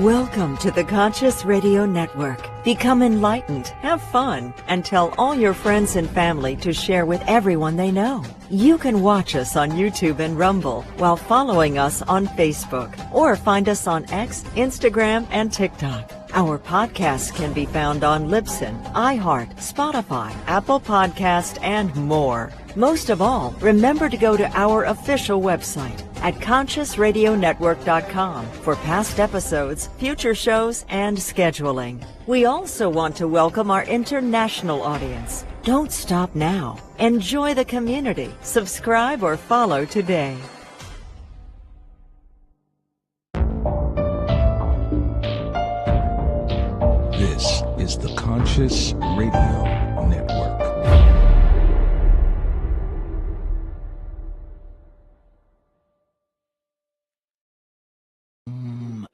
Welcome to the Conscious Radio Network. Become enlightened, have fun, and tell all your friends and family to share with everyone they know. You can watch us on YouTube and Rumble while following us on Facebook, or find us on X, Instagram, and TikTok. Our podcasts can be found on Libsyn, iHeart, Spotify, Apple Podcast, and more. Most of all, remember to go to our official website at consciousradionetwork.com for past episodes, future shows, and scheduling. We also want to welcome our international audience. Don't stop now. Enjoy the community. Subscribe or follow today. This is the Conscious Radio Network.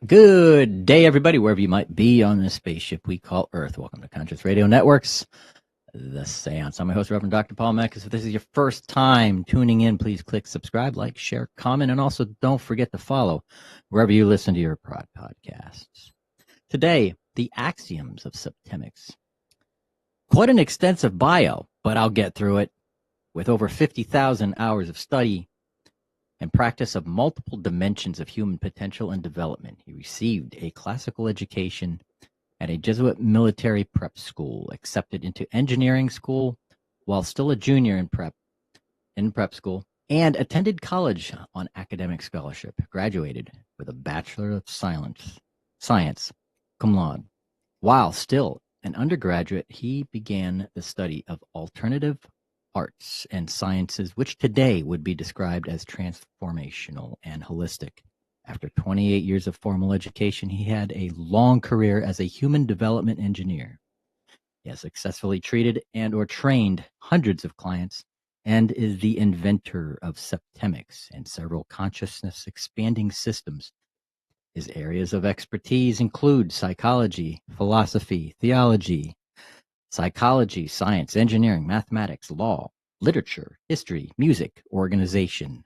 Good day, everybody, wherever you might be on this spaceship we call Earth. Welcome to Conscious Radio Network's The Seance. I'm my host, Reverend Dr. Paul Meckes. If this is your first time tuning in, please click subscribe, like, share, comment, and also don't forget to follow wherever you listen to your podcasts. Today, the Axioms of Septemics. Quite an extensive bio, but I'll get through it. With over 50,000 hours of study and practice of multiple dimensions of human potential and development, he received a classical education at a Jesuit military prep school, accepted into engineering school while still a junior in prep school, and attended college on academic scholarship, graduated with a Bachelor of Science, cum laude. While still an undergraduate, he began the study of alternative arts and sciences, which today would be described as transformational and holistic. After 28 years of formal education, he had a long career as a human development engineer. He has successfully treated and or trained hundreds of clients and is the inventor of Septemics and several consciousness expanding systems. His areas of expertise include psychology, philosophy, theology, psychology, science, engineering, mathematics, law, literature, history, music, organization,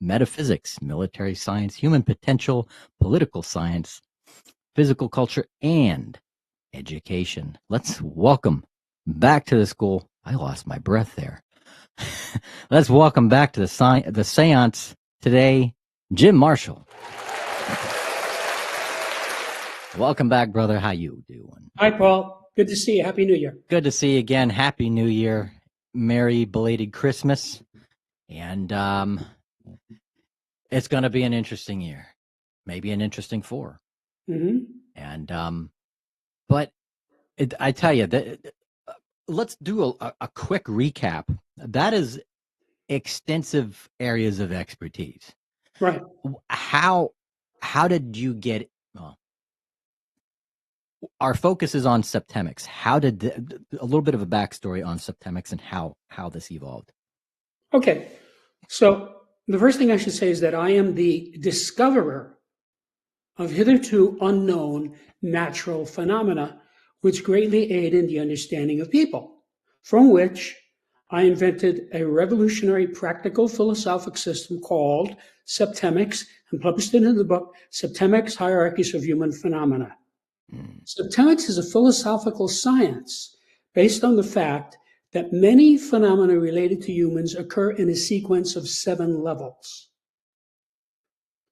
metaphysics, military science, human potential, political science, physical culture, and education. Let's welcome back to the school. I lost my breath there. Let's welcome back to the seance today, Jim Marshall. Welcome back, brother. How you doing? Hi, Paul. Good to see you. Happy New Year. Good to see you again. Happy New Year. Merry belated Christmas. And it's going to be an interesting year. Maybe an interesting 4. Mm-hmm. And but I tell you, let's do a quick recap. That is extensive areas of expertise. Right. How did you get? Well, our focus is on Septemics. How did a little bit of a backstory on Septemics and how this evolved? Okay. So the first thing I should say is that I am the discoverer of hitherto unknown natural phenomena, which greatly aid in the understanding of people, from which I invented a revolutionary practical philosophic system called Septemics and published it in the book, Septemics, Hierarchies of Human Phenomena. Septemics is a philosophical science based on the fact that many phenomena related to humans occur in a sequence of 7 levels.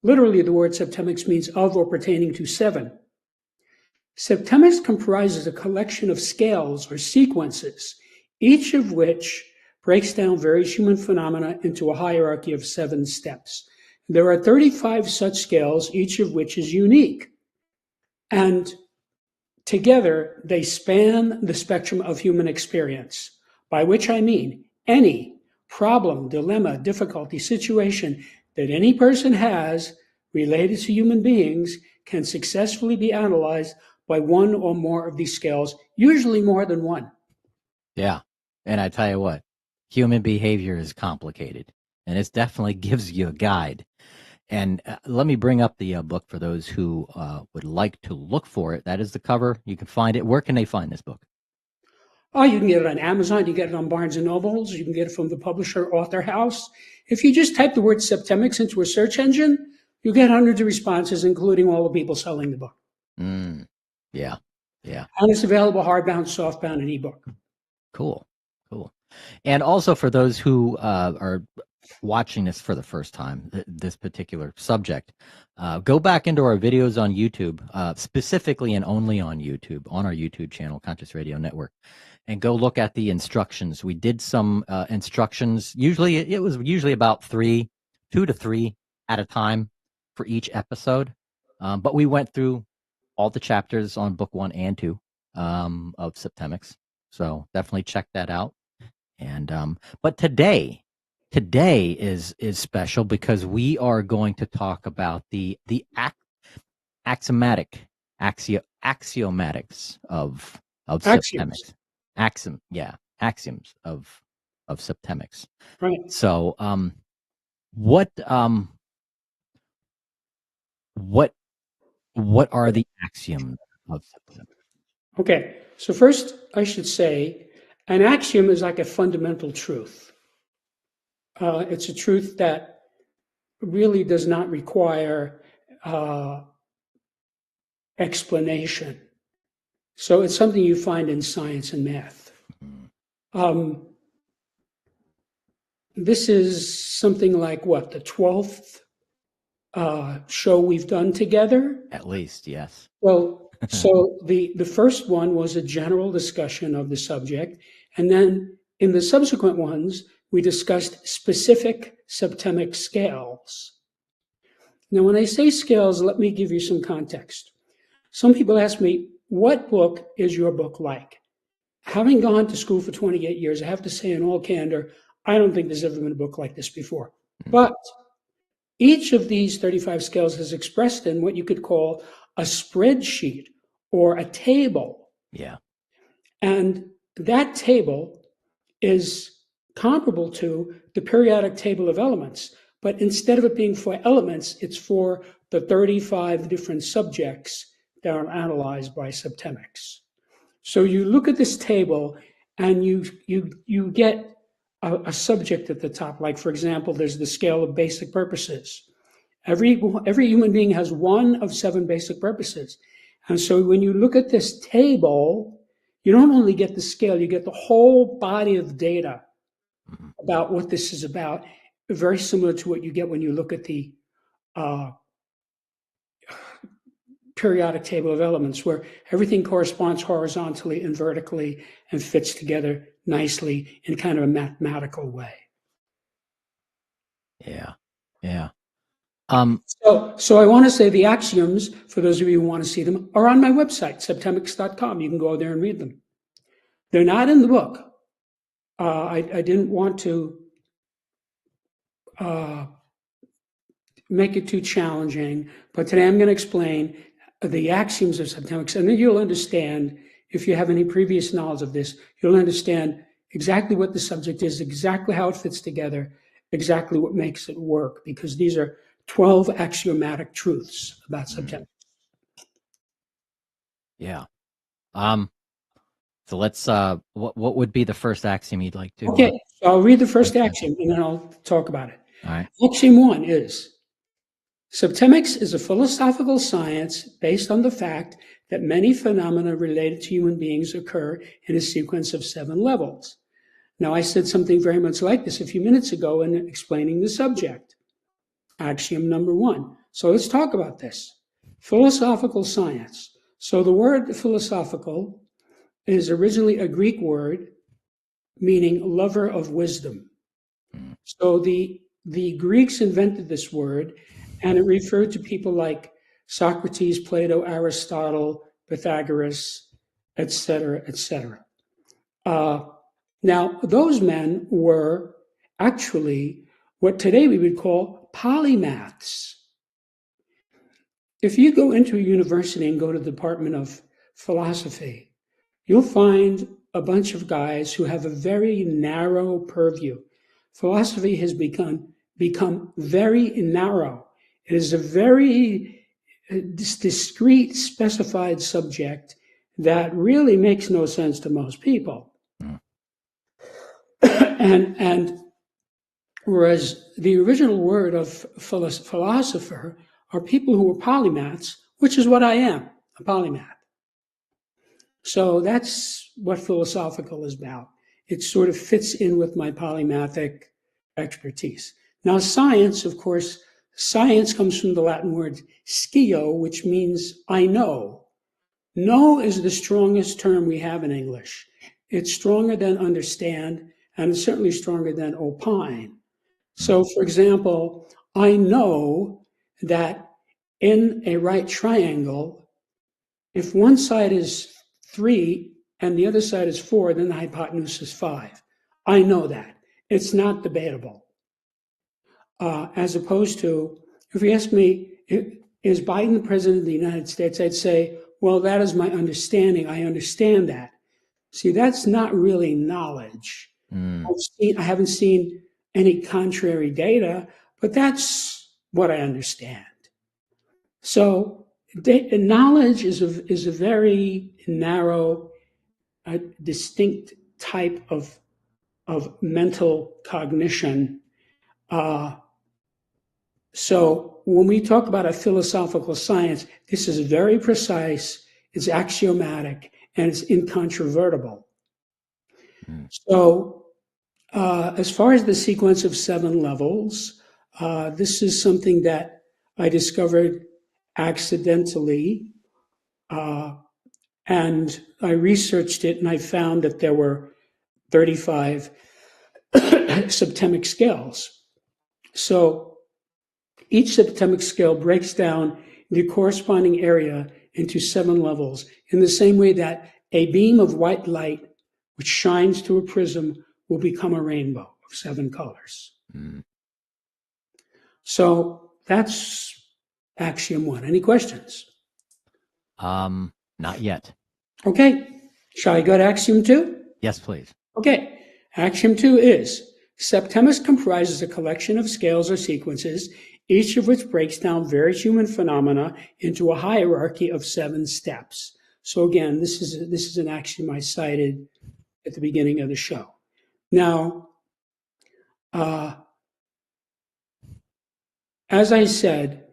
Literally, the word septemics means of or pertaining to 7. Septemics comprises a collection of scales or sequences, each of which breaks down various human phenomena into a hierarchy of 7 steps. There are 35 such scales, each of which is unique. And together, they span the spectrum of human experience, by which I mean any problem, dilemma, difficulty, situation that any person has related to human beings can successfully be analyzed by one or more of these scales, usually more than one. Yeah. And I tell you what, human behavior is complicated, and it definitely gives you a guide. And let me bring up the book for those who would like to look for it. That is the cover. You can find it. Where can they find this book? Oh, you can get it on Amazon. You get it on Barnes & Nobles. You can get it from the publisher Author House. If you just type the word Septemics into a search engine, you get hundreds of responses, including all the people selling the book. Yeah. Yeah. And it's available hardbound, softbound, and ebook. Cool. And also for those who are watching this for the first time, this particular subject, go back into our videos on YouTube, specifically and only on YouTube, on our YouTube channel, Conscious Radio Network, and go look at the instructions. We did some instructions. Usually it was about 2 to 3 at a time for each episode. But we went through all the chapters on book 1 and 2 of Septemics. So definitely check that out. And but today is special because we are going to talk about the axiomatics of Septemics. Axioms of Septemics. Right. So what are the axioms of Septemics? Okay, so first I should say an axiom is like a fundamental truth. It's a truth that really does not require explanation. So it's something you find in science and math. This is something like what, the 12th show we've done together? At least, yes. Well, so the first one was a general discussion of the subject, and then in the subsequent ones, we discussed specific septemic scales. Now, when I say scales, let me give you some context. Some people ask me, what book is your book like? Having gone to school for 28 years, I have to say in all candor, I don't think there's ever been a book like this before. But each of these 35 scales is expressed in what you could call a spreadsheet or a table. Yeah. And that table is comparable to the periodic table of elements. But instead of it being for elements, it's for the 35 different subjects that are analyzed by Septemics. So you look at this table and you get a subject at the top. Like, for example, there's the scale of basic purposes. Every human being has one of 7 basic purposes. And so when you look at this table, you don't only get the scale, you get the whole body of data about what this is about, very similar to what you get when you look at the periodic table of elements, where everything corresponds horizontally and vertically and fits together nicely in kind of a mathematical way. Yeah. Yeah. So I want to say the axioms, for those of you who want to see them, are on my website, septemics.com. You can go there and read them. They're not in the book. I didn't want to make it too challenging, but today I'm going to explain the axioms of Septemics, and then you'll understand, if you have any previous knowledge of this, you'll understand exactly what the subject is, exactly how it fits together, exactly what makes it work, because these are 12 axiomatic truths about Septemics. Yeah. So let's what would be the first axiom you'd like to? Okay, so I'll read the first axiom and then I'll talk about it. All right. Axiom 1 is, Septemics is a philosophical science based on the fact that many phenomena related to human beings occur in a sequence of 7 levels. Now, I said something very much like this a few minutes ago in explaining the subject. Axiom number 1. So let's talk about this. Philosophical science. So the word philosophical is originally a Greek word meaning lover of wisdom. So the Greeks invented this word, and it referred to people like Socrates, Plato, Aristotle, Pythagoras, etc., etc. Now, those men were actually what today we would call polymaths. If you go into a university and go to the Department of Philosophy, you'll find a bunch of guys who have a very narrow purview. Philosophy has become very narrow. It is a very discrete, specified subject that really makes no sense to most people. And whereas the original word of philosopher are people who are polymaths, which is what I am, a polymath. So that's what philosophical is about. It sort of fits in with my polymathic expertise. Now, science, of course, science comes from the Latin word scio, which means I know. Know is the strongest term we have in English. It's stronger than understand, and it's certainly stronger than opine. So, for example, I know that in a right triangle, if one side is 3 and the other side is 4, then the hypotenuse is 5. I know that. It's not debatable. As opposed to, if you ask me, is Biden the president of the United States? I'd say, well, that is my understanding. I understand that. See, that's not really knowledge. I haven't seen any contrary data, but that's what I understand. So knowledge is a very narrow, distinct type of mental cognition. So when we talk about a philosophical science, this is very precise, it's axiomatic, and it's incontrovertible. So as far as the sequence of 7 levels, this is something that I discovered accidentally, and I researched it, and I found that there were 35 septemic scales. So each septemic scale breaks down the corresponding area into 7 levels in the same way that a beam of white light which shines through a prism will become a rainbow of 7 colors. So that's Axiom 1. Any questions? Not yet. Okay. Shall I go to Axiom 2? Yes, please. Okay. Axiom 2 is, Septemis comprises a collection of scales or sequences, each of which breaks down various human phenomena into a hierarchy of 7 steps. So again, this is an axiom I cited at the beginning of the show. Now, as I said,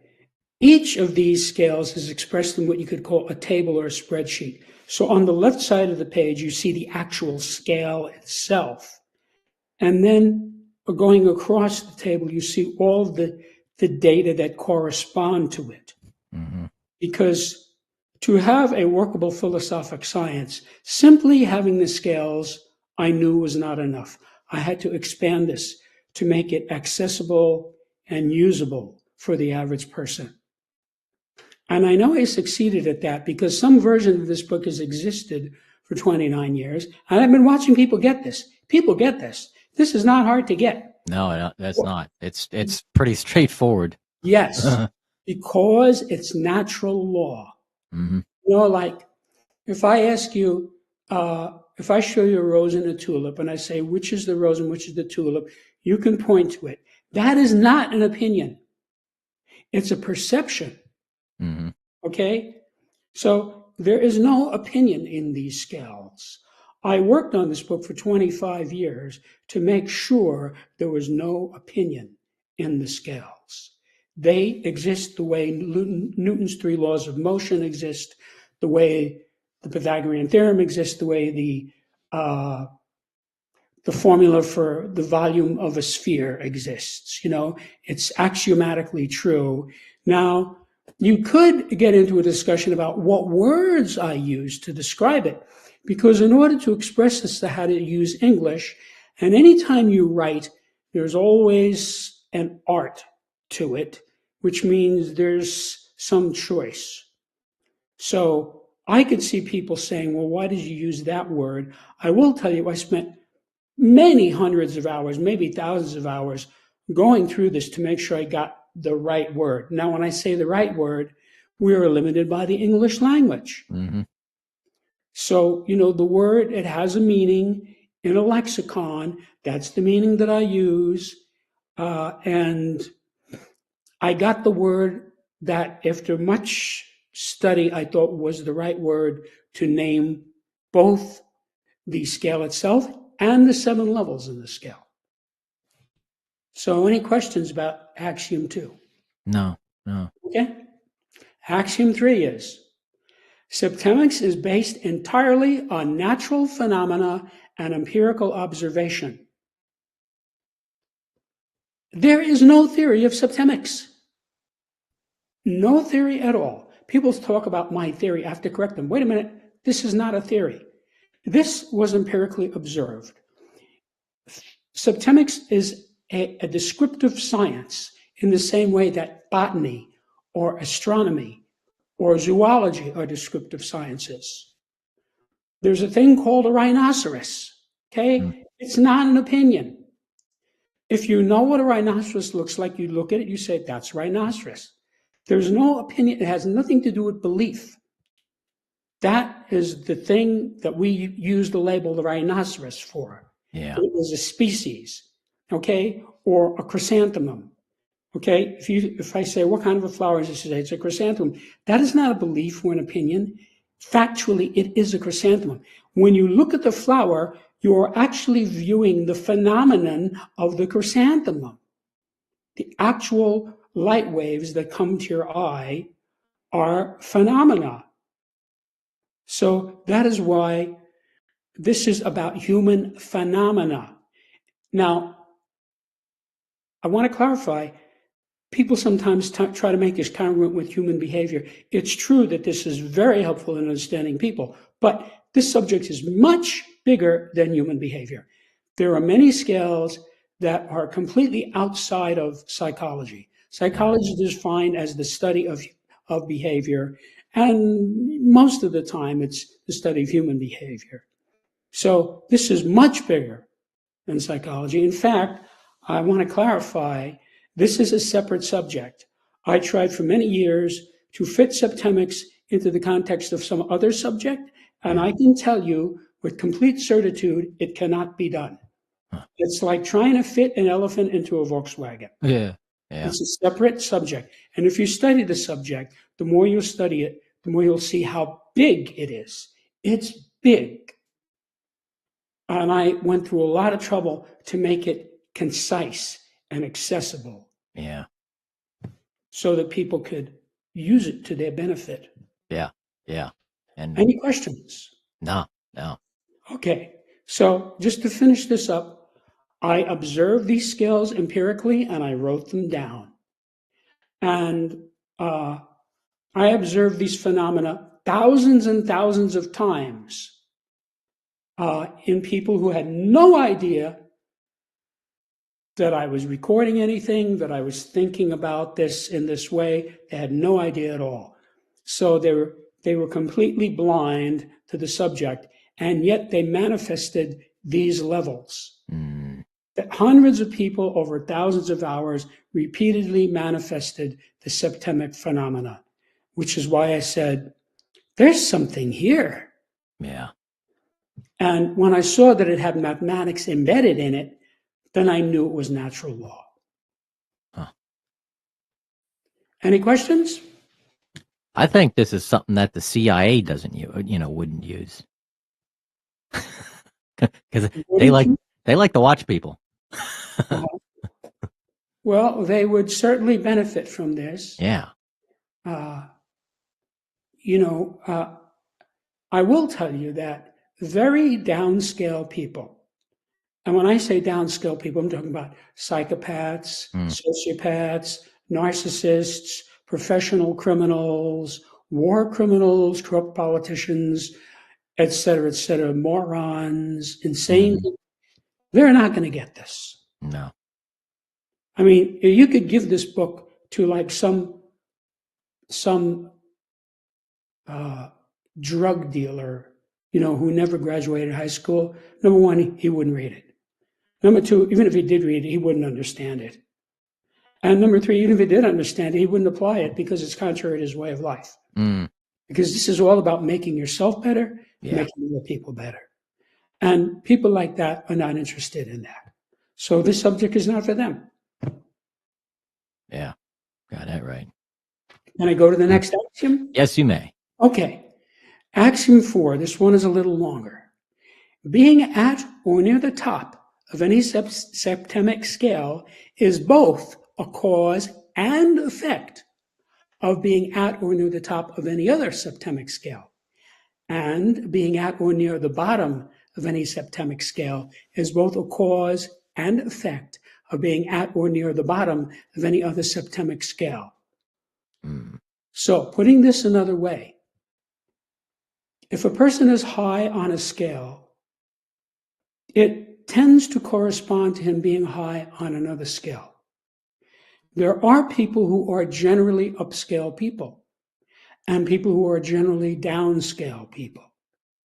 each of these scales is expressed in what you could call a table or a spreadsheet. So on the left side of the page, you see the actual scale itself. And then going across the table, you see all the data that correspond to it. Because to have a workable philosophic science, simply having the scales I knew was not enough. I had to expand this to make it accessible and usable for the average person. And I know I succeeded at that because some version of this book has existed for 29 years. And I've been watching people get this. People get this. This is not hard to get. No, that's not. It's pretty straightforward. Yes, because it's natural law. You know, like if I ask you, if I show you a rose and a tulip and I say, which is the rose and which is the tulip, you can point to it. That is not an opinion. It's a perception. Okay? So there is no opinion in these scales. I worked on this book for 25 years to make sure there was no opinion in the scales. They exist the way Newton's 3 laws of motion exist, the way the Pythagorean theorem exists, the way the formula for the volume of a sphere exists. You know, it's axiomatically true. Now, you could get into a discussion about what words I use to describe it, because in order to express this to how to use English, and anytime you write, there's always an art to it, which means there's some choice. So I could see people saying, well, why did you use that word? I will tell you, I spent many hundreds of hours, maybe thousands of hours, going through this to make sure I got the right word. Now, when I say the right word, we are limited by the English language. So, you know, the word, it has a meaning in a lexicon. That's the meaning that I use. And I got the word that after much study, I thought was the right word to name both the scale itself and the 7 levels in the scale. So any questions about Axiom 2? No. Okay? Axiom 3 is, Septemics is based entirely on natural phenomena and empirical observation. There is no theory of septemics. No theory at all. People talk about my theory. I have to correct them. Wait a minute. This is not a theory. This was empirically observed. Septemics is a descriptive science in the same way that botany or astronomy or zoology are descriptive sciences. There's a thing called a rhinoceros, okay? It's not an opinion. If you know what a rhinoceros looks like, you look at it, you say, that's rhinoceros. There's no opinion. It has nothing to do with belief. That is the thing that we use the label the rhinoceros for. Yeah. It is a species, okay? Or a chrysanthemum, okay? If I say, what kind of a flower is this? You say, it's a chrysanthemum. That is not a belief or an opinion. Factually, it is a chrysanthemum. When you look at the flower, you're actually viewing the phenomenon of the chrysanthemum. The actual light waves that come to your eye are phenomena. So that is why this is about human phenomena. Now, I want to clarify, people sometimes try to make this congruent with human behavior. It's true that this is very helpful in understanding people, but this subject is much bigger than human behavior. There are many scales that are completely outside of psychology. Psychology is defined as the study of behavior, and most of the time it's the study of human behavior. So this is much bigger than psychology. In fact, I want to clarify, this is a separate subject. I tried for many years to fit septemics into the context of some other subject, and I can tell you with complete certitude, it cannot be done. It's like trying to fit an elephant into a Volkswagen. Yeah. It's a separate subject. And if you study the subject, the more you study it, the more you'll see how big it is. It's big. And I went through a lot of trouble to make it concise and accessible. Yeah. So that people could use it to their benefit. Yeah. Yeah. And any questions? No. Okay. So just to finish this up, I observed these scales empirically and I wrote them down. And I observed these phenomena thousands and thousands of times in people who had no idea that I was recording anything, that I was thinking about this in this way. They had no idea at all. So they were completely blind to the subject, and yet they manifested these levels. That hundreds of people over thousands of hours repeatedly manifested the septemic phenomena, which is why I said, there's something here. Yeah. And when I saw that it had mathematics embedded in it, then I knew it was natural law. Huh. Any questions? I think this is something that the CIA wouldn't use. Because they like to watch people. Well, they would certainly benefit from this. Yeah. I will tell you that very downscale people, and when I say downscale people, I'm talking about psychopaths, sociopaths, narcissists, professional criminals, war criminals, corrupt politicians, et cetera, morons, insane. They're not going to get this. No. I mean, you could give this book to like some drug dealer, who never graduated high school. Number one, he wouldn't read it. Number two, even if he did read it, he wouldn't understand it. And number three, even if he did understand it, he wouldn't apply it because it's contrary to his way of life. Because this is all about making yourself better, making other people better. And people like that are not interested in that. So this subject is not for them. Yeah, got that right. Can I go to the next axiom? Yes, you may. Okay. Axiom 4, this one is a little longer. Being at or near the top of any septemic scale is both a cause and effect of being at or near the top of any other septemic scale. And being at or near the bottom of any septemic scale is both a cause and effect of being at or near the bottom of any other septemic scale. So, putting this another way, if a person is high on a scale, it tends to correspond to him being high on another scale. There are people who are generally upscale people and people who are generally downscale people.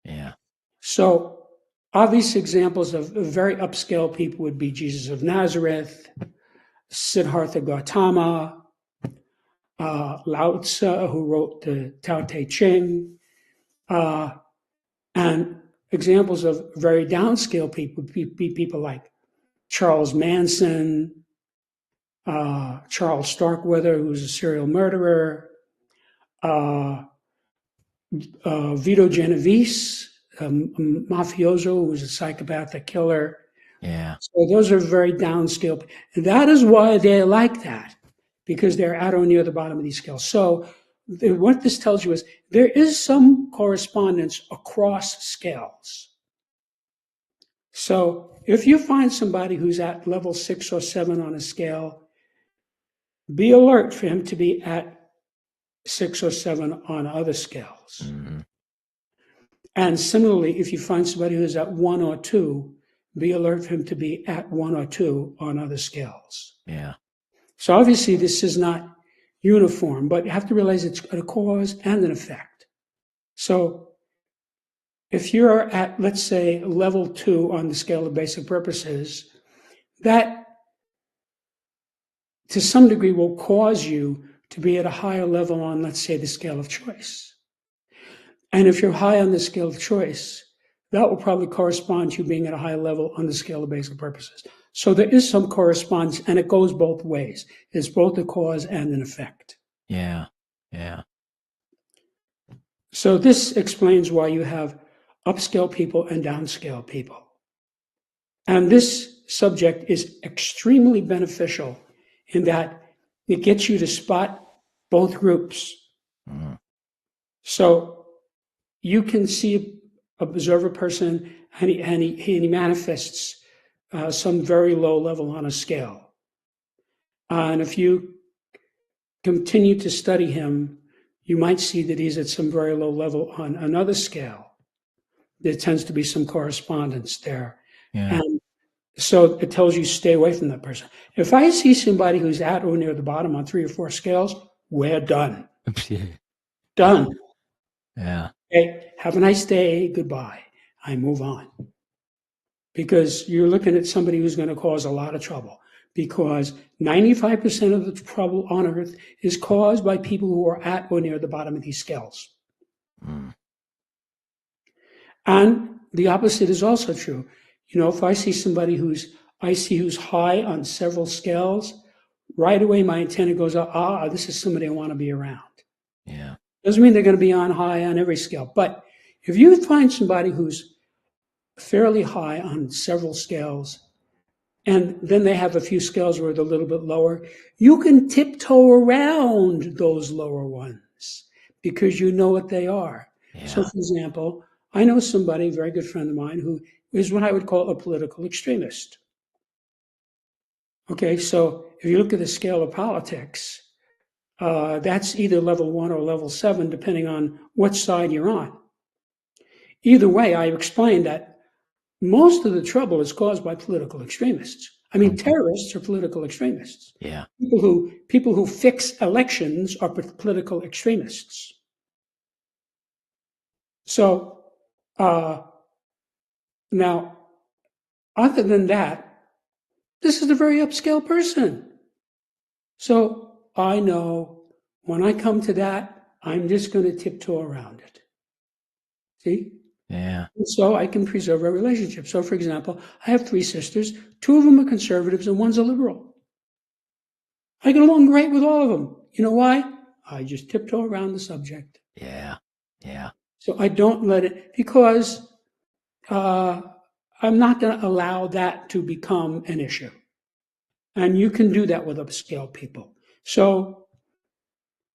Yeah. So, obvious examples of very upscale people would be Jesus of Nazareth, Siddhartha Gautama, Lao Tzu, who wrote the Tao Te Ching, and examples of very downscale people would be people like Charles Manson, Charles Starkweather, who's a serial murderer, Vito Genovese, a mafioso who was a psychopathic killer. Yeah. So those are very downscale. And that is why they like that, because they're at or near the bottom of these scales. So what this tells you is there is some correspondence across scales. So if you find somebody who's at level 6 or 7 on a scale, be alert for him to be at 6 or 7 on other scales. Mm-hmm. And similarly, if you find somebody who's at 1 or 2, be alert for him to be at 1 or 2 on other scales. Yeah. So obviously this is not uniform, but you have to realize it's a cause and an effect. So if you're at, let's say, level 2 on the scale of basic purposes, that to some degree will cause you to be at a higher level on, let's say, the scale of choice. And if you're high on the scale of choice, that will probably correspond to you being at a high level on the scale of basic purposes. So there is some correspondence, and it goes both ways. It's both a cause and an effect. Yeah. Yeah. So this explains why you have upscale people and downscale people. And this subject is extremely beneficial in that it gets you to spot both groups. Mm-hmm. So you can observe a person and he manifests some very low level on a scale. And if you continue to study him, you might see that he's at some very low level on another scale. There tends to be some correspondence there. Yeah. And so it tells you stay away from that person. If I see somebody who's at or near the bottom on 3 or 4 scales, we're done. Done. Yeah. Okay, have a nice day. Goodbye. I move on. Because you're looking at somebody who's going to cause a lot of trouble. Because 95% of the trouble on Earth is caused by people who are at or near the bottom of these scales. Mm. And the opposite is also true. You know, if I see somebody who's high on several scales, right away my antenna goes up, this is somebody I want to be around. Yeah. Doesn't mean they're going to be on high on every scale. But if you find somebody who's fairly high on several scales, and then they have a few scales where they're a little bit lower, you can tiptoe around those lower ones because you know what they are. Yeah. So, for example, I know somebody, a very good friend of mine, who is what I would call a political extremist. Okay, so if you look at the scale of politics, that's either level 1 or level 7, depending on what side you're on. Either way, I explained that most of the trouble is caused by political extremists. I mean, terrorists are political extremists. Yeah. People who fix elections are political extremists. So now, other than that, this is a very upscale person. So I know when I come to that, I'm just going to tiptoe around it. See? Yeah. And so I can preserve a relationship. So, for example, I have 3 sisters. 2 of them are conservatives and 1's a liberal. I get along great with all of them. You know why? I just tiptoe around the subject. Yeah. Yeah. So I don't let it, because I'm not going to allow that to become an issue. And you can do that with upscale people. So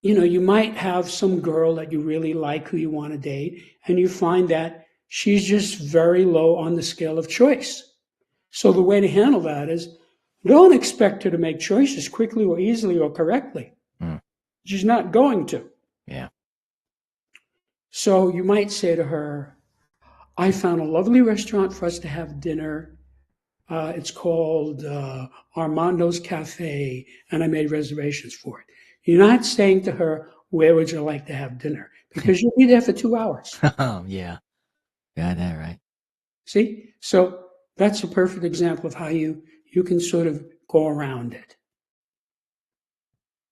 you might have some girl that you really like who you want to date, and you find that she's just very low on the scale of choice. So the way to handle that is don't expect her to make choices quickly or easily or correctly. She's not going to. Yeah. So you might say to her, I found a lovely restaurant for us to have dinner. It's called Armando's Cafe, and I made reservations for it. You're not saying to her, where would you like to have dinner? Because you'll be there for 2 hours. Oh, yeah. Got that right. See? So that's a perfect example of how you can sort of go around it.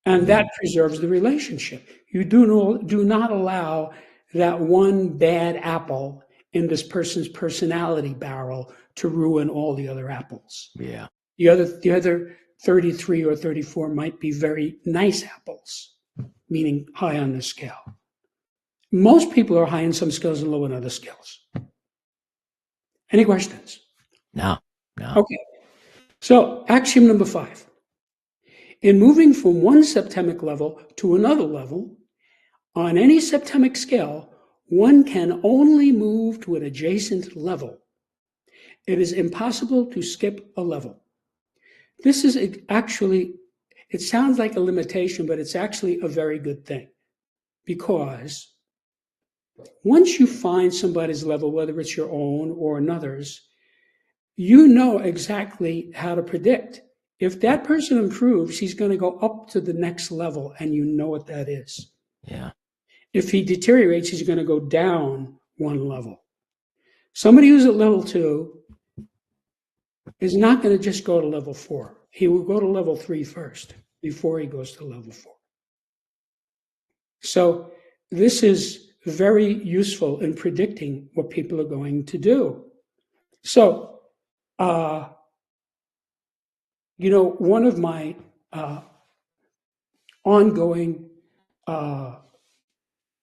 And that preserves the relationship. You do not allow that one bad apple in this person's personality barrel to ruin all the other apples. Yeah. The other 33 or 34 might be very nice apples, meaning high on the scale. Most people are high in some scales and low in other scales. Any questions? No. Okay. So axiom number 5. In moving from one septemic level to another level, on any septemic scale, one can only move to an adjacent level. It is impossible to skip a level. This is actually, it sounds like a limitation, but it's actually a very good thing. Because once you find somebody's level, whether it's your own or another's, you know exactly how to predict. If that person improves, he's going to go up to the next level, and you know what that is. Yeah. If he deteriorates, he's going to go down one level. Somebody who's at level 2 is not going to just go to level 4. He will go to level 3 first before he goes to level 4. So this is very useful in predicting what people are going to do. So, one of my ongoing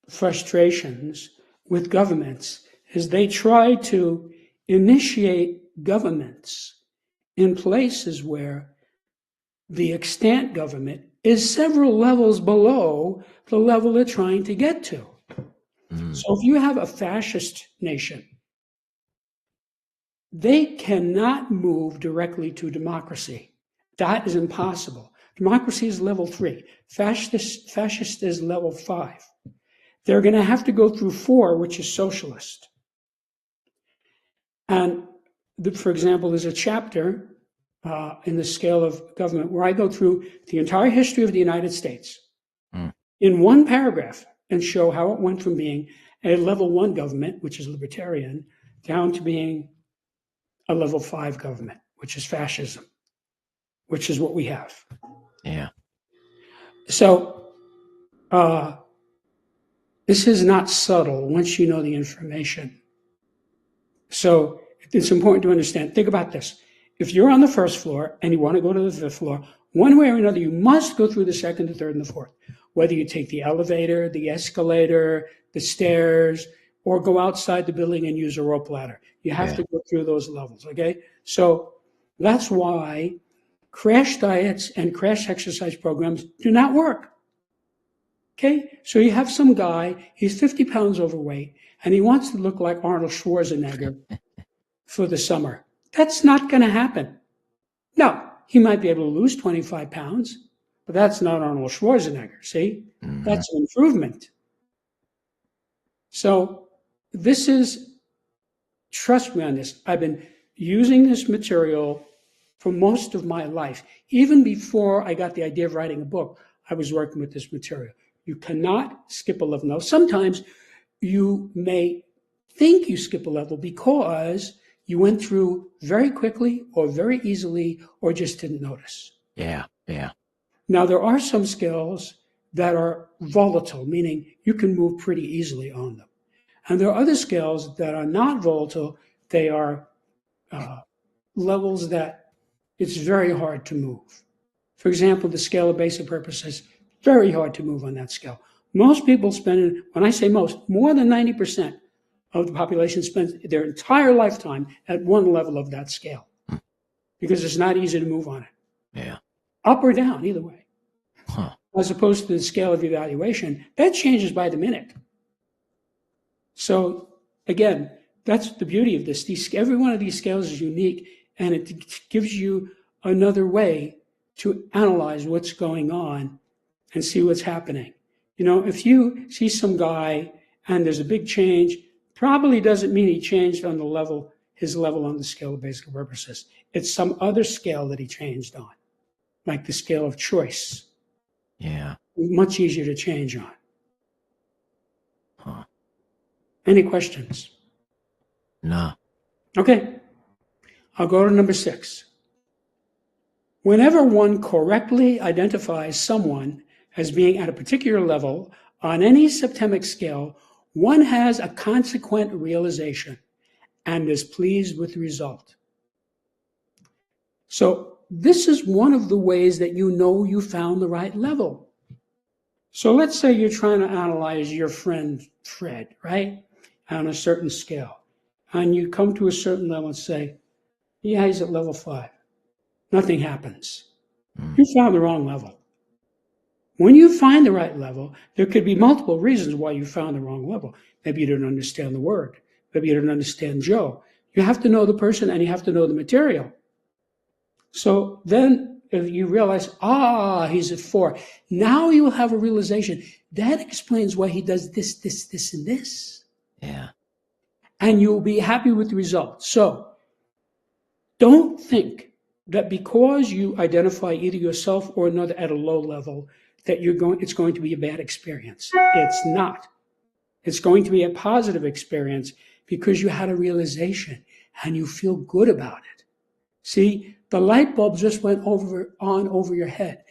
frustrations with governments is they try to initiate governments in places where the extant government is several levels below the level they're trying to get to. So if you have a fascist nation, they cannot move directly to democracy. That is impossible. Democracy is level 3. Fascist is level 5. They're going to have to go through 4, which is socialist. And for example, there's a chapter in the scale of government where I go through the entire history of the United States in one paragraph and show how it went from being a level 1 government, which is libertarian, down to being a level 5 government, which is fascism, which is what we have. Yeah. So this is not subtle once you know the information. So it's important to understand. Think about this. If you're on the first floor and you want to go to the 5th floor, one way or another, you must go through the 2nd, the 3rd, and the 4th. Whether you take the elevator, the escalator, the stairs, or go outside the building and use a rope ladder. You have to go through those levels, okay? So that's why crash diets and crash exercise programs do not work. Okay? So you have some guy, he's 50 pounds overweight, and he wants to look like Arnold Schwarzenegger for the summer. That's not going to happen. No, he might be able to lose 25 pounds, but that's not Arnold Schwarzenegger, see? That's an improvement. So this is, trust me on this, I've been using this material for most of my life. Even before I got the idea of writing a book, I was working with this material. You cannot skip a level. Now, sometimes you may think you skip a level because you went through very quickly or very easily or just didn't notice. Yeah. Now, there are some skills that are volatile, meaning you can move pretty easily on them. And there are other skills that are not volatile. They are levels that it's very hard to move. For example, the scale of basic purposes, very hard to move on that scale. Most people spend, when I say most, more than 90% of the population spends their entire lifetime at one level of that scale because it's not easy to move on it. Yeah. Up or down, either way. Huh. as opposed to the scale of evaluation, that changes by the minute. So again, that's the beauty of this. Every one of these scales is unique, and it gives you another way to analyze what's going on and see what's happening. If you see some guy and there's a big change, probably doesn't mean he changed on his level on the scale of basic purposes. It's some other scale that he changed on, like the scale of choice. Yeah. Much easier to change on. Huh. Any questions? No. Okay. I'll go to number 6. Whenever one correctly identifies someone as being at a particular level on any septemic scale, one has a consequent realization and is pleased with the result. So this is one of the ways that you found the right level. So let's say you're trying to analyze your friend Fred, right, on a certain scale. And you come to a certain level and say, yeah, he's at level 5. Nothing happens. You found the wrong level. When you find the right level, there could be multiple reasons why you found the wrong level. Maybe you didn't understand the word. Maybe you didn't understand Joe. You have to know the person and you have to know the material. So then if you realize, he's at 4. Now you will have a realization. That explains why he does this, this, this, and this. Yeah. And you'll be happy with the result. So don't think that because you identify either yourself or another at a low level, that it's going to be a bad experience. It's not. It's going to be a positive experience because you had a realization and you feel good about it. See, the light bulb just went on over your head.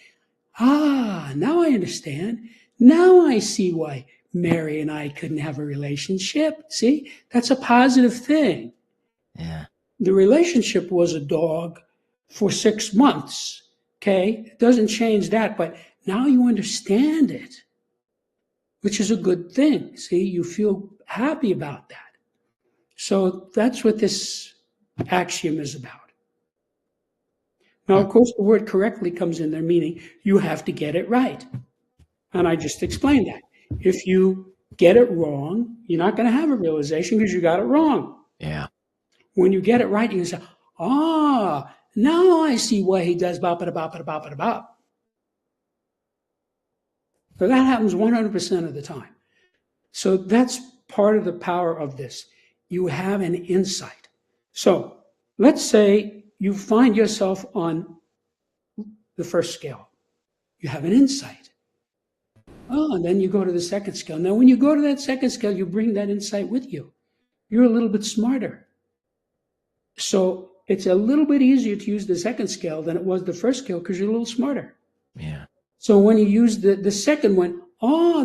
Now I understand. Now I see why Mary and I couldn't have a relationship. See, that's a positive thing. Yeah. The relationship was a dog for 6 months. Okay, it doesn't change that, but now you understand it, which is a good thing. See, you feel happy about that. So that's what this axiom is about. Now, of course, the word correctly comes in there, meaning you have to get it right. And I just explained that. If you get it wrong, you're not going to have a realization because you got it wrong. Yeah. When you get it right, you can say, now I see why he does bop it, bop it, bop it, bop. So that happens 100% of the time. So that's part of the power of this. You have an insight. So let's say you find yourself on the first scale. You have an insight. And then you go to the second scale. Now, when you go to that second scale, you bring that insight with you. You're a little bit smarter. So it's a little bit easier to use the second scale than it was the first scale because you're a little smarter. Yeah. So when you use the second one,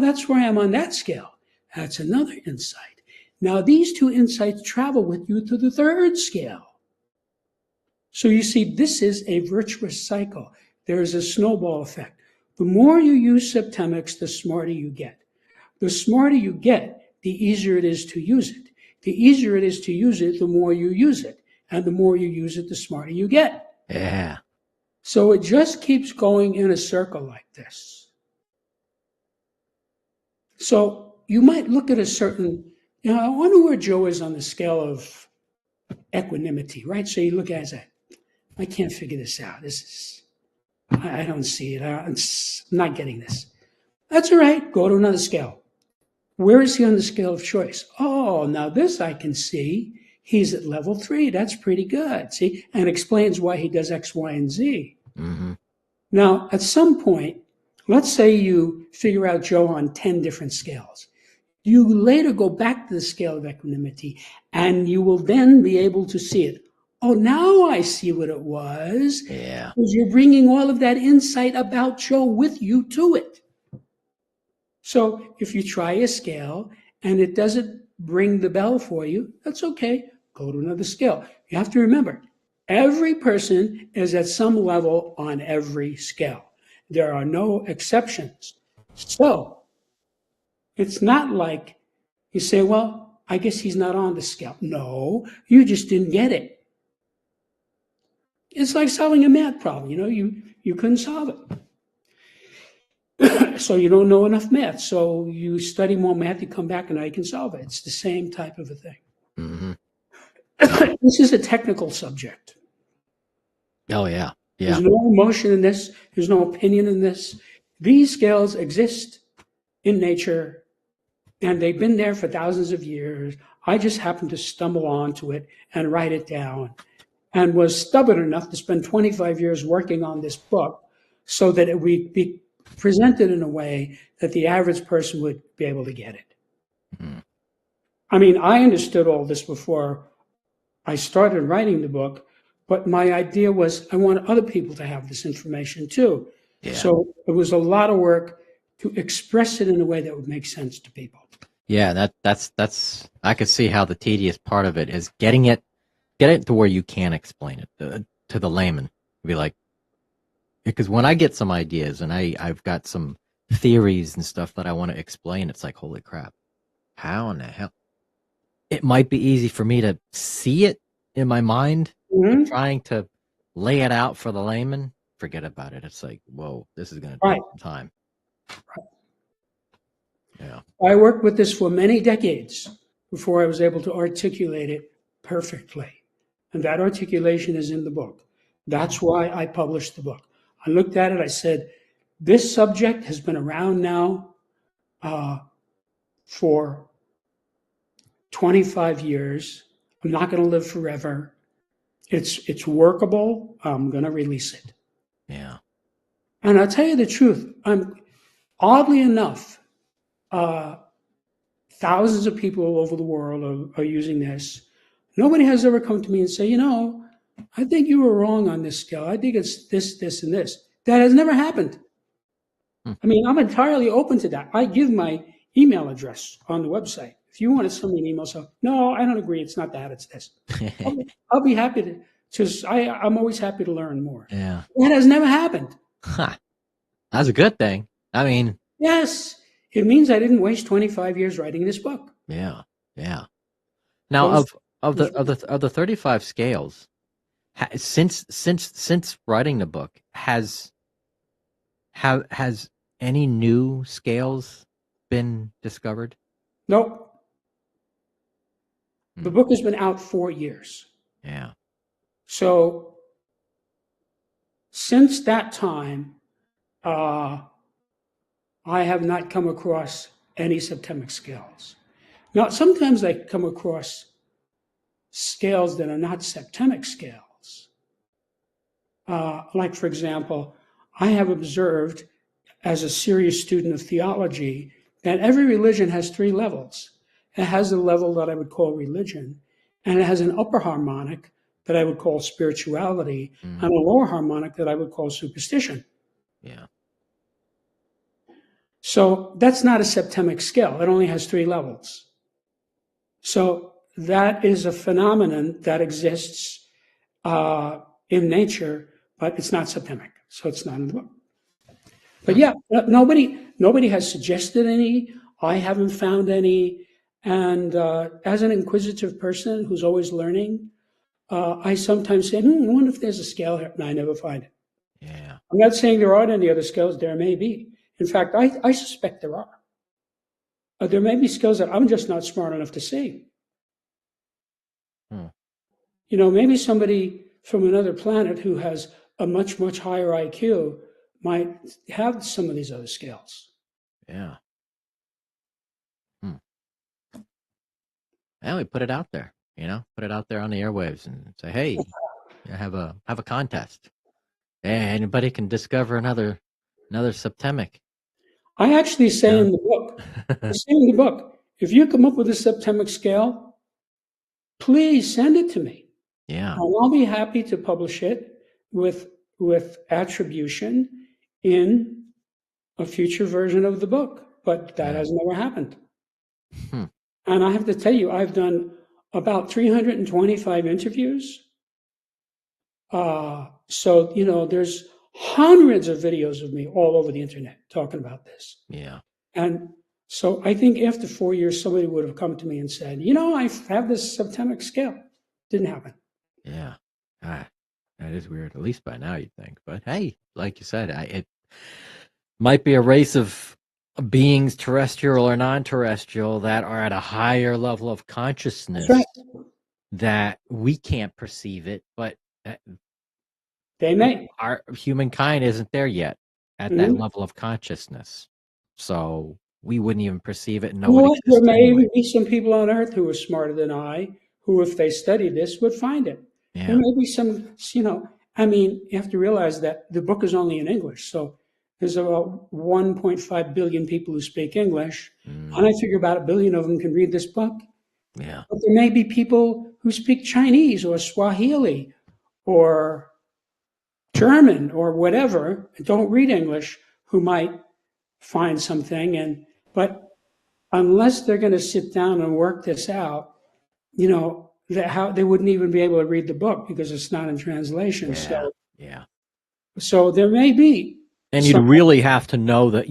that's where I am on that scale. That's another insight. Now, these two insights travel with you to the third scale. So you see, this is a virtuous cycle. There is a snowball effect. The more you use septemics, the smarter you get. The smarter you get, the easier it is to use it. The easier it is to use it, the more you use it. And the more you use it, the smarter you get. Yeah. So it just keeps going in a circle like this. So you might look at a certain, I wonder where Joe is on the scale of equanimity, right? So you look at it and say, I can't figure this out. I don't see it. I'm not getting this. That's all right. Go to another scale. Where is he on the scale of choice? Now this I can see. He's at level 3. That's pretty good. See, and explains why he does X, Y, and Z. Mm-hmm. Now, at some point, let's say you figure out Joe on 10 different scales. You later go back to the scale of equanimity, and you will then be able to see it. Now I see what it was. Yeah. Because you're bringing all of that insight about Joe with you to it. So if you try a scale and it doesn't ring the bell for you, that's okay. Go to another scale. You have to remember, every person is at some level on every scale. There are no exceptions. So it's not like you say, well, I guess he's not on the scale. No, you just didn't get it. It's like solving a math problem. You couldn't solve it. So you don't know enough math. So you study more math, you come back and now you can solve it. It's the same type of a thing. Mm-hmm. This is a technical subject. Oh, yeah. There's Yeah. no emotion in this. There's no opinion in this. These scales exist in nature and they've been there for thousands of years. I just happened to stumble onto it and write it down and was stubborn enough to spend 25 years working on this book so that it would be presented in a way that the average person would be able to get it. Mm-hmm. I mean, I understood all this before I started writing the book, but my idea was I want other people to have this information too. Yeah. So it was a lot of work to express it in a way that would make sense to people. Yeah, that's I could see how the tedious part of it is get it to where you can explain it to the layman. Be like, because when I get some ideas and I've got some theories and stuff that I want to explain, it's like, holy crap, how in the hell? It might be easy for me to see it in my mind, but trying to lay it out for the layman, forget about it. It's like, whoa, this is going to take some time. Right. Yeah. I worked with this for many decades before I was able to articulate it perfectly. And that articulation is in the book. That's why I published the book. I looked at it, I said, this subject has been around now for 25 years. I'm not going to live forever. It's workable. I'm going to release it. Yeah. And I'll tell you the truth. Oddly enough, thousands of people all over the world are using this. Nobody has ever come to me and say, I think you were wrong on this scale. I think it's this, this, and this. That has never happened. I mean, I'm entirely open to that. I give my email address on the website. If you want to send me an email, so no, I don't agree. It's not that. It's this. I'll be happy to. Just I'm always happy to learn more. Yeah. That has never happened. Huh. That's a good thing. I mean, yes, it means I didn't waste 25 years writing this book. Yeah. Yeah. Now, of the 35 scales, since writing the book, has any new scales been discovered? Nope. The book has been out 4 years. Yeah. So since that time, I have not come across any septemic scales. Now, sometimes I come across scales that are not septemic scales. Like, for example, I have observed as a serious student of theology that every religion has 3 levels. It has a level that I would call religion, and it has an upper harmonic that I would call spirituality, and a lower harmonic that I would call superstition. Yeah. So that's not a septemic scale. It only has 3 levels. So that is a phenomenon that exists in nature, but it's not septemic. So it's not in the book. But yeah, nobody has suggested any. I haven't found any. And as an inquisitive person who's always learning, I sometimes say, I wonder if there's a scale here, and I never find it. Yeah. I'm not saying there aren't any other scales. There may be. In fact, I suspect there are. There may be skills that I'm just not smart enough to see. Maybe somebody from another planet who has a much, much higher IQ might have some of these other scales. Yeah. Well, we put it out there, put it out there on the airwaves and say, hey, have a contest. Anybody can discover another septemic. I actually say in the book, if you come up with a septemic scale, please send it to me. Yeah. And I'll be happy to publish it with attribution in a future version of the book. But that has never happened. And I have to tell you, I've done about 325 interviews. So, there's hundreds of videos of me all over the internet talking about this. Yeah. And so I think after 4 years, somebody would have come to me and said, I have this septemic scale. Didn't happen. Yeah. That is weird. At least by now, you'd think. But hey, like you said, might be a race of beings, terrestrial or non-terrestrial, that are at a higher level of consciousness. That's right. That we can't perceive it, but They may. our humankind isn't there yet at that level of consciousness, so we wouldn't even perceive it and know it Well, there exists may anyway. even be some people on Earth who are smarter than I, who, if they studied this, would find it. Yeah. There may be some, I mean, you have to realize that the book is only in English. So there's about 1.5 billion people who speak English. And I figure about 1 billion of them can read this book. Yeah. But there may be people who speak Chinese or Swahili or German or whatever, and don't read English, who might find something. But unless they're going to sit down and work this out, they wouldn't even be able to read the book because it's not in translation. Yeah. So there may be. And you'd really have to know the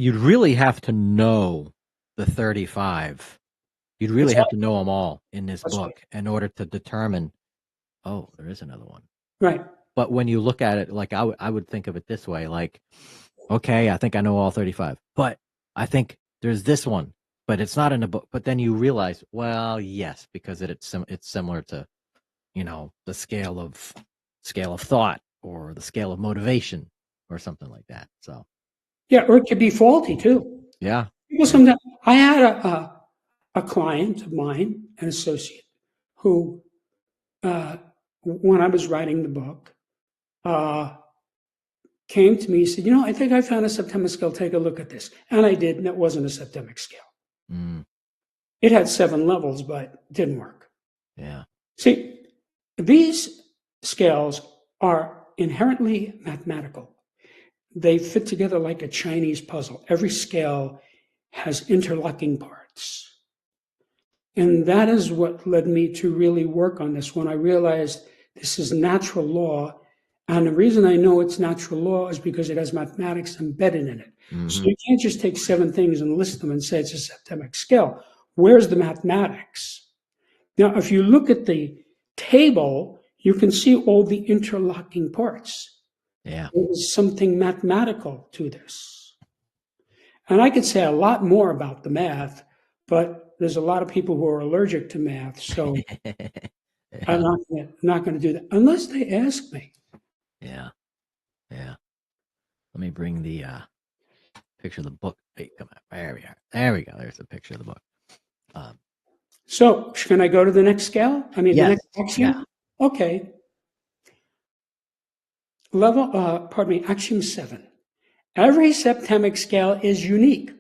35. You'd really have to know them all in this book in order to determine, oh, there is another one. Right. But when you look at it, like I would think of it this way, like, okay, I think I know all 35, but I think there's this one, but it's not in the book. But then you realize, well, yes, because it's similar to, the scale of thought or the scale of motivation or something like that. So yeah, or it could be faulty too. Yeah. People sometimes. I had a client of mine, an associate, who, when I was writing the book, came to me and said, I think I found a septemic scale. Take a look at this. And I did, and it wasn't a septemic scale. It had 7 levels, but didn't work. Yeah. See, these scales are inherently mathematical. They fit together like a Chinese puzzle. Every scale has interlocking parts. And that is what led me to really work on this when I realized this is natural law. And the reason I know it's natural law is because it has mathematics embedded in it. So you can't just take 7 things and list them and say it's a septemic scale. Where's the mathematics? Now, if you look at the table, you can see all the interlocking parts. Yeah. There's something mathematical to this. And I could say a lot more about the math, but there's a lot of people who are allergic to math, so I'm not going to do that unless they ask me. Yeah. Let me bring the picture of the book. Hey, come on. There we are. There we go. There's a picture of the book. So can I go to the next scale? I mean, yes. the next axiom? Yeah. Okay. Axiom 7. Every septemic scale is unique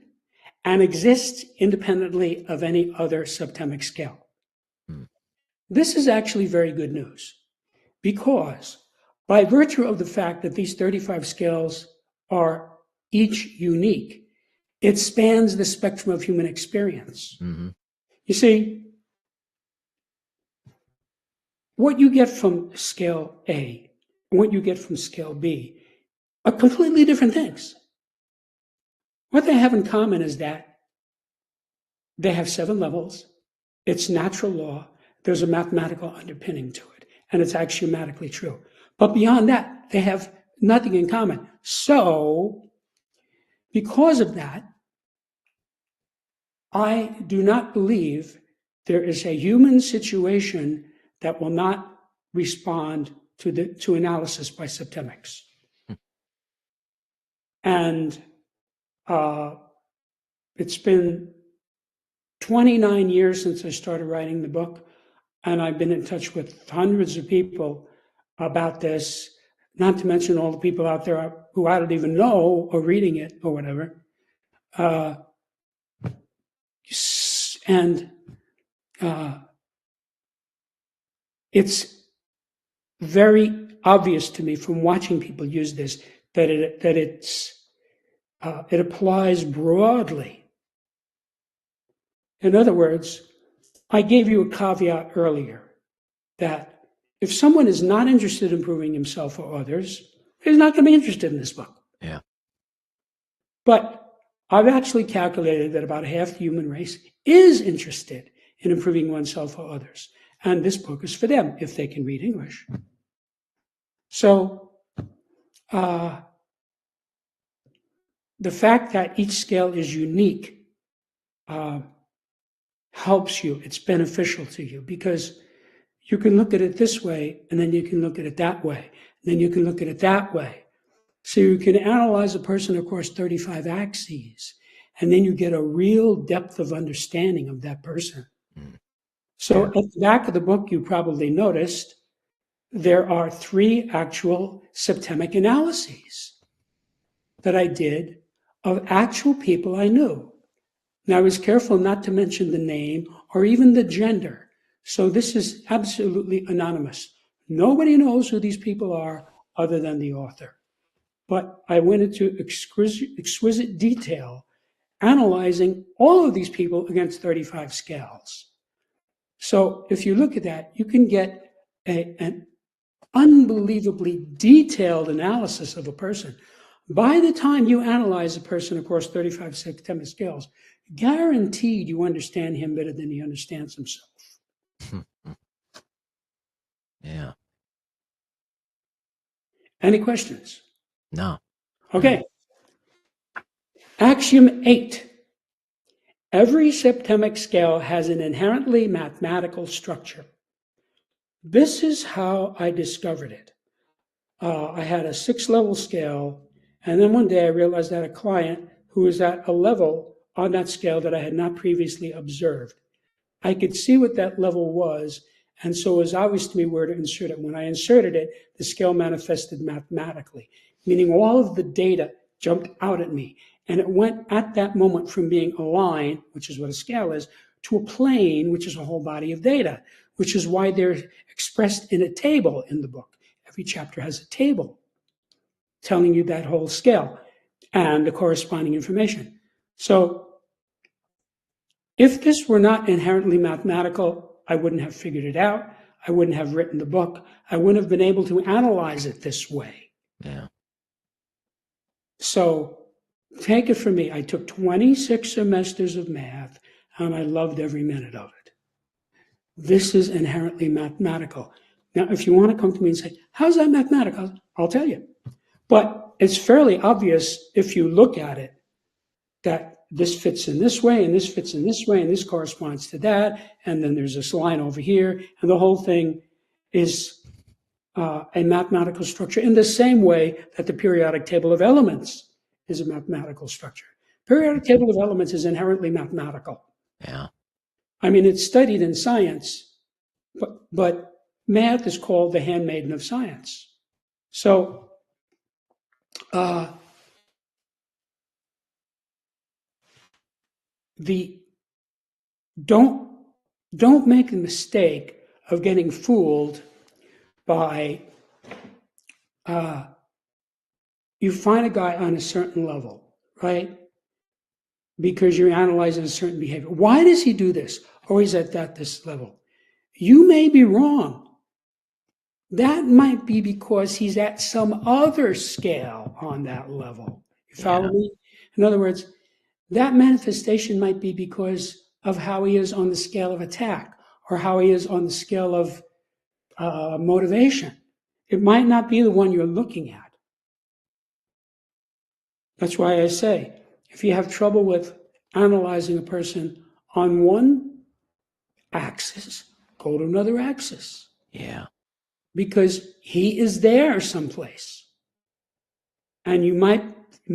and exists independently of any other septemic scale. This is actually very good news because by virtue of the fact that these 35 scales are each unique, it spans the spectrum of human experience. You see, what you get from scale A and what you get from scale B are completely different things. What they have in common is that they have 7 levels. It's natural law. There's a mathematical underpinning to it, and it's axiomatically true. But beyond that, they have nothing in common. So, because of that, I do not believe there is a human situation that will not respond to analysis by septemics. And it's been 29 years since I started writing the book, and I've been in touch with hundreds of people about this, not to mention all the people out there who I don't even know are reading it or whatever. It's very obvious to me from watching people use this that it applies broadly. In other words, I gave you a caveat earlier that if someone is not interested in improving himself or others, he's not going to be interested in this book. Yeah. But I've actually calculated that about half the human race is interested in improving oneself or others. And this book is for them if they can read English. So the fact that each scale is unique helps you. It's beneficial to you because you can look at it this way, and then you can look at it that way, and then you can look at it that way. So you can analyze a person across 35 axes, and then you get a real depth of understanding of that person. So at the back of the book, you probably noticed there are 3 actual septemic analyses that I did of actual people I knew. Now, I was careful not to mention the name or even the gender. So this is absolutely anonymous. Nobody knows who these people are other than the author. But I went into exquisite detail analyzing all of these people against 35 scales. So if you look at that, you can get an unbelievably detailed analysis of a person. By the time you analyze a person across 35 septemic scales, guaranteed you understand him better than he understands himself. Yeah. Any questions? No. Okay. Axiom 8. Every septemic scale has an inherently mathematical structure. This is how I discovered it. I had a 6-level scale, and then one day I realized that a client who was at a level on that scale that I had not previously observed. I could see what that level was, and so it was obvious to me where to insert it. When I inserted it, the scale manifested mathematically, meaning all of the data jumped out at me. And it went at that moment from being a line, which is what a scale is, to a plane, which is a whole body of data, which is why they're expressed in a table in the book. Every chapter has a table telling you that whole scale and the corresponding information. So if this were not inherently mathematical, I wouldn't have figured it out. I wouldn't have written the book. I wouldn't have been able to analyze it this way. Yeah. So take it from me. I took 26 semesters of math, and I loved every minute of it. This is inherently mathematical. Now, if you want to come to me and say, how's that mathematical? I'll tell you. But it's fairly obvious if you look at it that this fits in this way, and this fits in this way, and this corresponds to that, and then there's this line over here, and the whole thing is a mathematical structure in the same way that the periodic table of elements is a mathematical structure. Periodic table of elements is inherently mathematical. Yeah. I mean, it's studied in science, but math is called the handmaiden of science. So don't make the mistake of getting fooled by you find a guy on a certain level, right? Because you're analyzing a certain behavior. Why does he do this? Oh, he's at this level. You may be wrong. That might be because he's at some other scale on that level. You follow me? In other words, that manifestation might be because of how he is on the scale of attack or how he is on the scale of motivation. It might not be the one you're looking at. That's why I say, if you have trouble with analyzing a person on one axis, go to another axis. Yeah. Because he is there someplace. And you might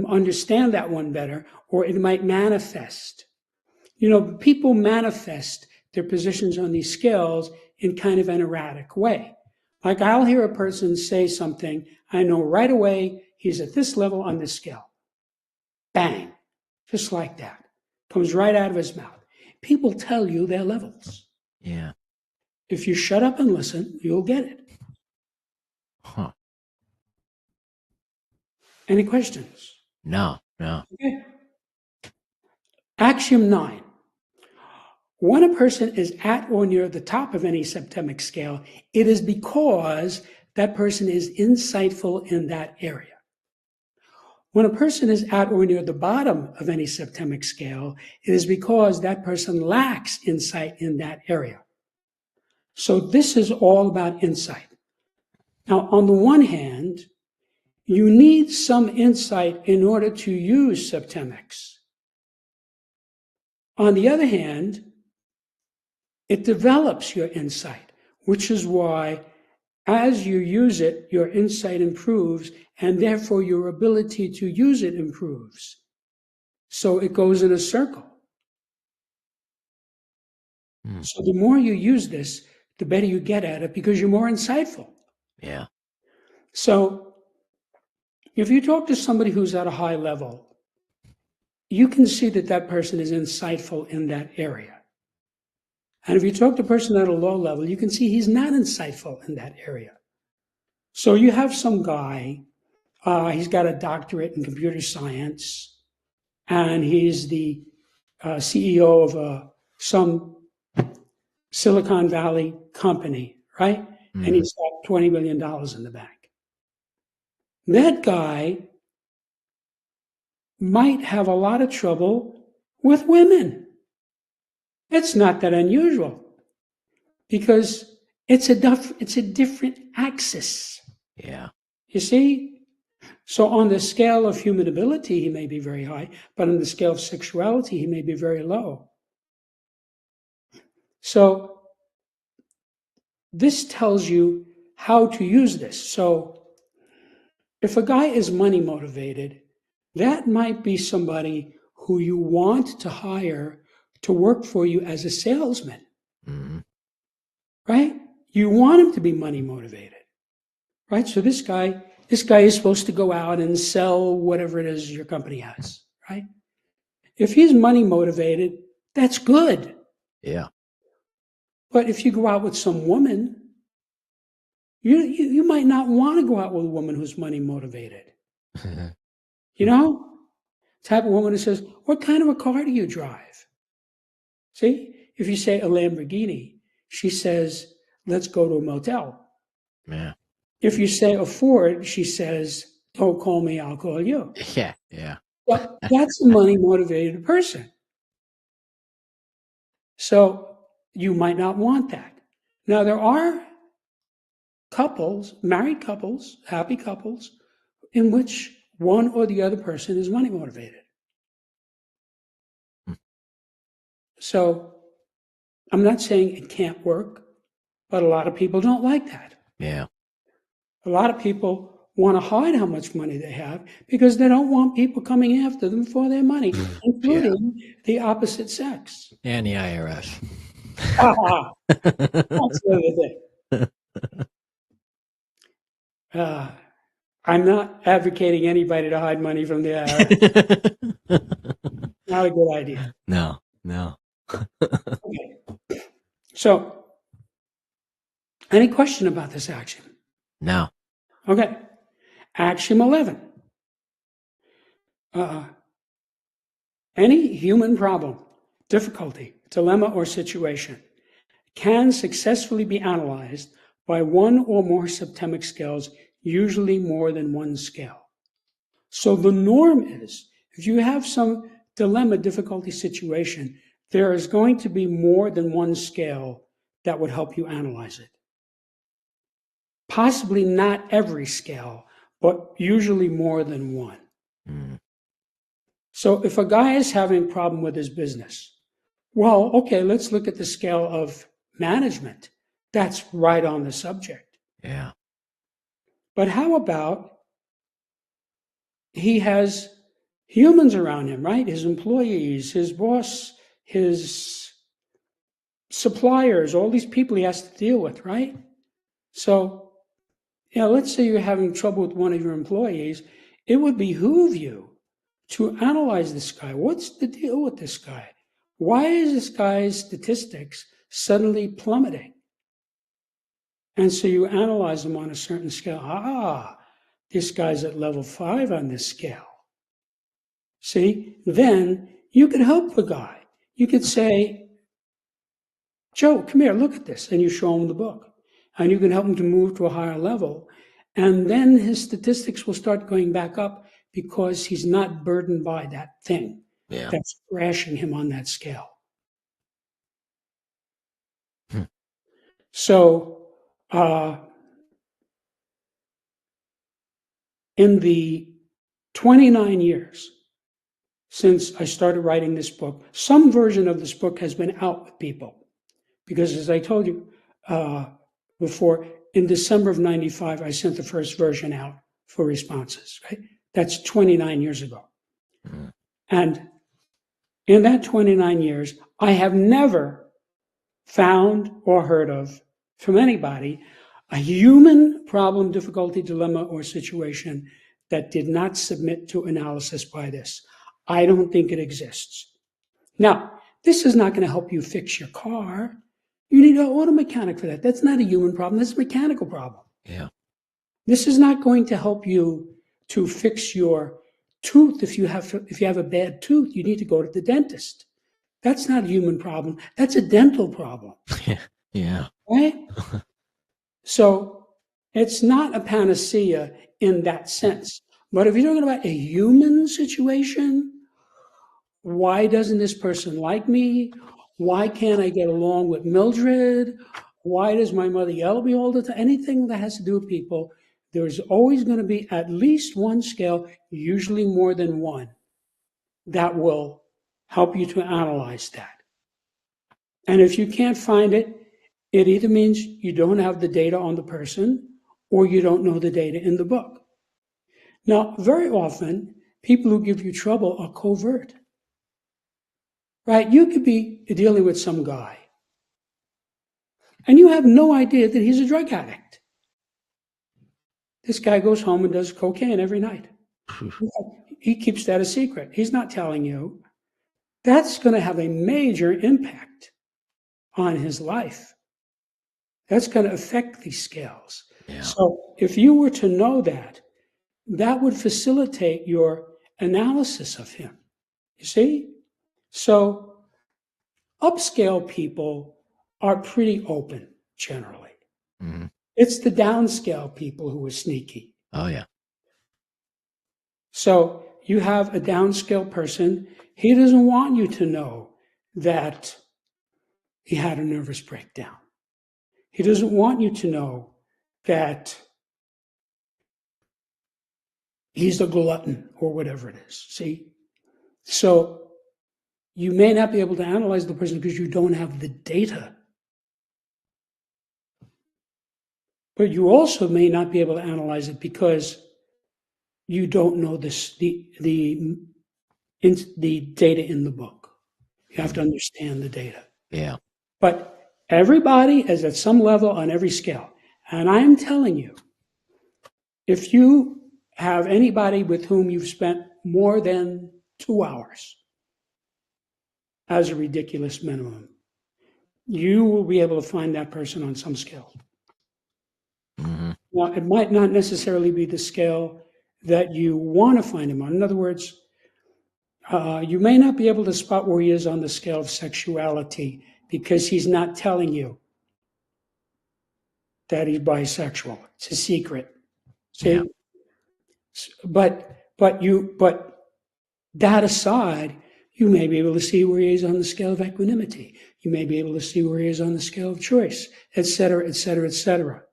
understand that one better, or it might manifest. You know, people manifest their positions on these scales in kind of an erratic way. Like I'll hear a person say something, I know right away he's at this level on this scale. Bang, just like that. Comes right out of his mouth. People tell you their levels. Yeah. If you shut up and listen, you'll get it. Huh. Any questions? No. Okay. Axiom 9. When a person is at or near the top of any septemic scale, it is because that person is insightful in that area. When a person is at or near the bottom of any septemic scale, it is because that person lacks insight in that area. So this is all about insight. Now, on the one hand, you need some insight in order to use Septemics. On the other hand, it develops your insight, which is why as you use it, your insight improves, and therefore your ability to use it improves. So it goes in a circle. So the more you use this, the better you get at it because you're more insightful. Yeah. So if you talk to somebody who's at a high level, you can see that that person is insightful in that area. And if you talk to a person at a low level, you can see he's not insightful in that area. So you have some guy, he's got a doctorate in computer science, and he's the CEO of some Silicon Valley company, right? And he's got $20 million in the bank. That guy might have a lot of trouble with women. It's not that unusual because it's a different axis. Yeah. You see? So on the scale of human ability, he may be very high, but on the scale of sexuality, he may be very low. So this tells you how to use this. So if a guy is money motivated, that might be somebody who you want to hire to work for you as a salesman, right? You want him to be money motivated, right? So this guy is supposed to go out and sell whatever it is your company has, right? If he's money motivated, that's good. Yeah. But if you go out with some woman, you might not want to go out with a woman who's money motivated. You know? Type of woman who says, what kind of a car do you drive? See? If you say a Lamborghini, she says, let's go to a motel. Yeah. If you say a Ford, she says, don't call me, I'll call you. Yeah. Yeah. Well, that's a money motivated person. So you might not want that. Now, there are couples, married couples, happy couples, in which one or the other person is money motivated. So I'm not saying it can't work, but a lot of people don't like that. Yeah. A lot of people want to hide how much money they have because they don't want people coming after them for their money, including the opposite sex. And the IRS. That's the other thing. I'm not advocating anybody to hide money from the IRS. Not a good idea. No. Okay. So, any question about this axiom? No. Okay. Axiom 11. Any human problem, difficulty, dilemma, or situation can successfully be analyzed by one or more septemic scales, usually more than one scale. So the norm is, if you have some dilemma, difficulty situation, there is going to be more than one scale that would help you analyze it. Possibly not every scale, but usually more than one. So if a guy is having a problem with his business, well, okay, let's look at the scale of management. That's right on the subject. Yeah. But how about he has humans around him, right? His employees, his boss, his suppliers, all these people he has to deal with, right? So, let's say you're having trouble with one of your employees. It would behoove you to analyze this guy. What's the deal with this guy? Why is this guy's statistics suddenly plummeting? And so you analyze them on a certain scale. This guy's at level 5 on this scale. See, then you could help the guy. You could say, Joe, come here, look at this. And you show him the book. And you can help him to move to a higher level. And then his statistics will start going back up because he's not burdened by that thing that's crashing him on that scale. So, in the 29 years since I started writing this book, some version of this book has been out with people. Because as I told you before, in December of 95, I sent the first version out for responses, right? That's 29 years ago. Mm-hmm. And in that 29 years, I have never found or heard of from anybody a human problem, difficulty, dilemma, or situation that did not submit to analysis by this. I don't think it exists. Now, this is not going to help you fix your car. You need an auto mechanic for that. That's not a human problem. That's a mechanical problem. Yeah. This is not going to help you to fix your tooth. If you have a bad tooth, you need to go to the dentist. That's not a human problem. That's a dental problem. Yeah. Right? So it's not a panacea in that sense. But if you're talking about a human situation, why doesn't this person like me? Why can't I get along with Mildred? Why does my mother yell at me all the time? Anything that has to do with people, there's always going to be at least one scale, usually more than one, that will help you to analyze that. And if you can't find it, it either means you don't have the data on the person or you don't know the data in the book. Now, very often, people who give you trouble are covert. Right? You could be dealing with some guy, and you have no idea that he's a drug addict. This guy goes home and does cocaine every night. He keeps that a secret. He's not telling you. That's going to have a major impact on his life. That's going to affect these scales. Yeah. So if you were to know that, that would facilitate your analysis of him. You see? So upscale people are pretty open generally. Mm-hmm. It's the downscale people who are sneaky. Oh, yeah. So you have a downscale person. He doesn't want you to know that he had a nervous breakdown. He doesn't want you to know that he's a glutton or whatever it is. See? So you may not be able to analyze the person because you don't have the data. But you also may not be able to analyze it because you don't know the data in the book. You have to understand the data. Yeah. But everybody is at some level on every scale. And I'm telling you, if you have anybody with whom you've spent more than 2 hours as a ridiculous minimum, you will be able to find that person on some scale. Mm-hmm. Now, it might not necessarily be the scale that you want to find him on. In other words, you may not be able to spot where he is on the scale of sexuality because he's not telling you that he's bisexual. It's a secret. See? Yeah. But that aside, you may be able to see where he is on the scale of equanimity. You may be able to see where he is on the scale of choice, et cetera, et cetera, et cetera.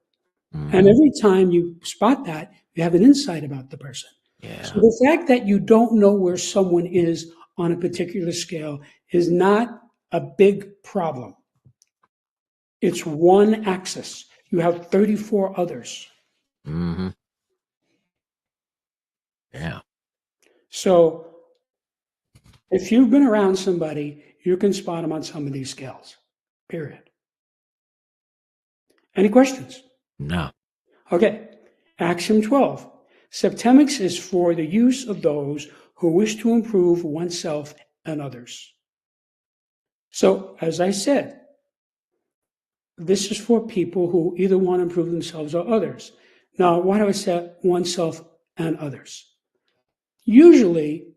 Mm-hmm. And every time you spot that, you have an insight about the person. Yeah. So the fact that you don't know where someone is on a particular scale is not a big problem. It's one axis. You have 34 others. Mm-hmm. Yeah. So if you've been around somebody, you can spot them on some of these scales, period. Any questions? No. Okay. Axiom 12. Septemics is for the use of those who wish to improve oneself and others. So, as I said, this is for people who either want to improve themselves or others. Now, why do I say oneself and others? Usually,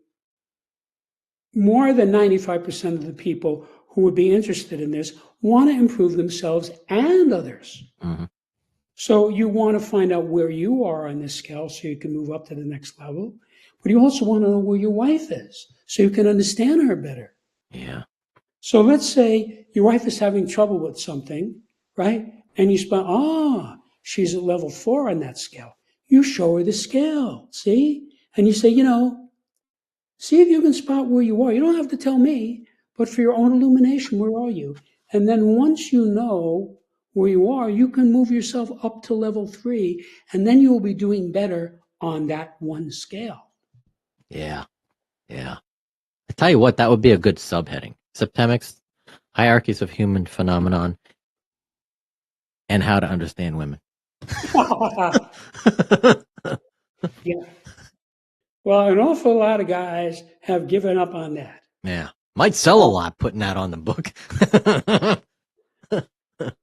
more than 95% of the people who would be interested in this want to improve themselves and others. Mm-hmm. So you want to find out where you are on this scale so you can move up to the next level. But you also want to know where your wife is so you can understand her better. Yeah. So let's say your wife is having trouble with something, right? And you spot, she's at level 4 on that scale. you show her the scale, see? And you say, see if you can spot where you are. You don't have to tell me, but for your own illumination, where are you? And then once you know where you are, you can move yourself up to level 3, and then you will be doing better on that one scale. Yeah. I tell you what, that would be a good subheading. Septemics, Hierarchies of Human Phenomenon, and How to Understand Women. Yeah. Well, an awful lot of guys have given up on that. Yeah. Might sell a lot putting that on the book.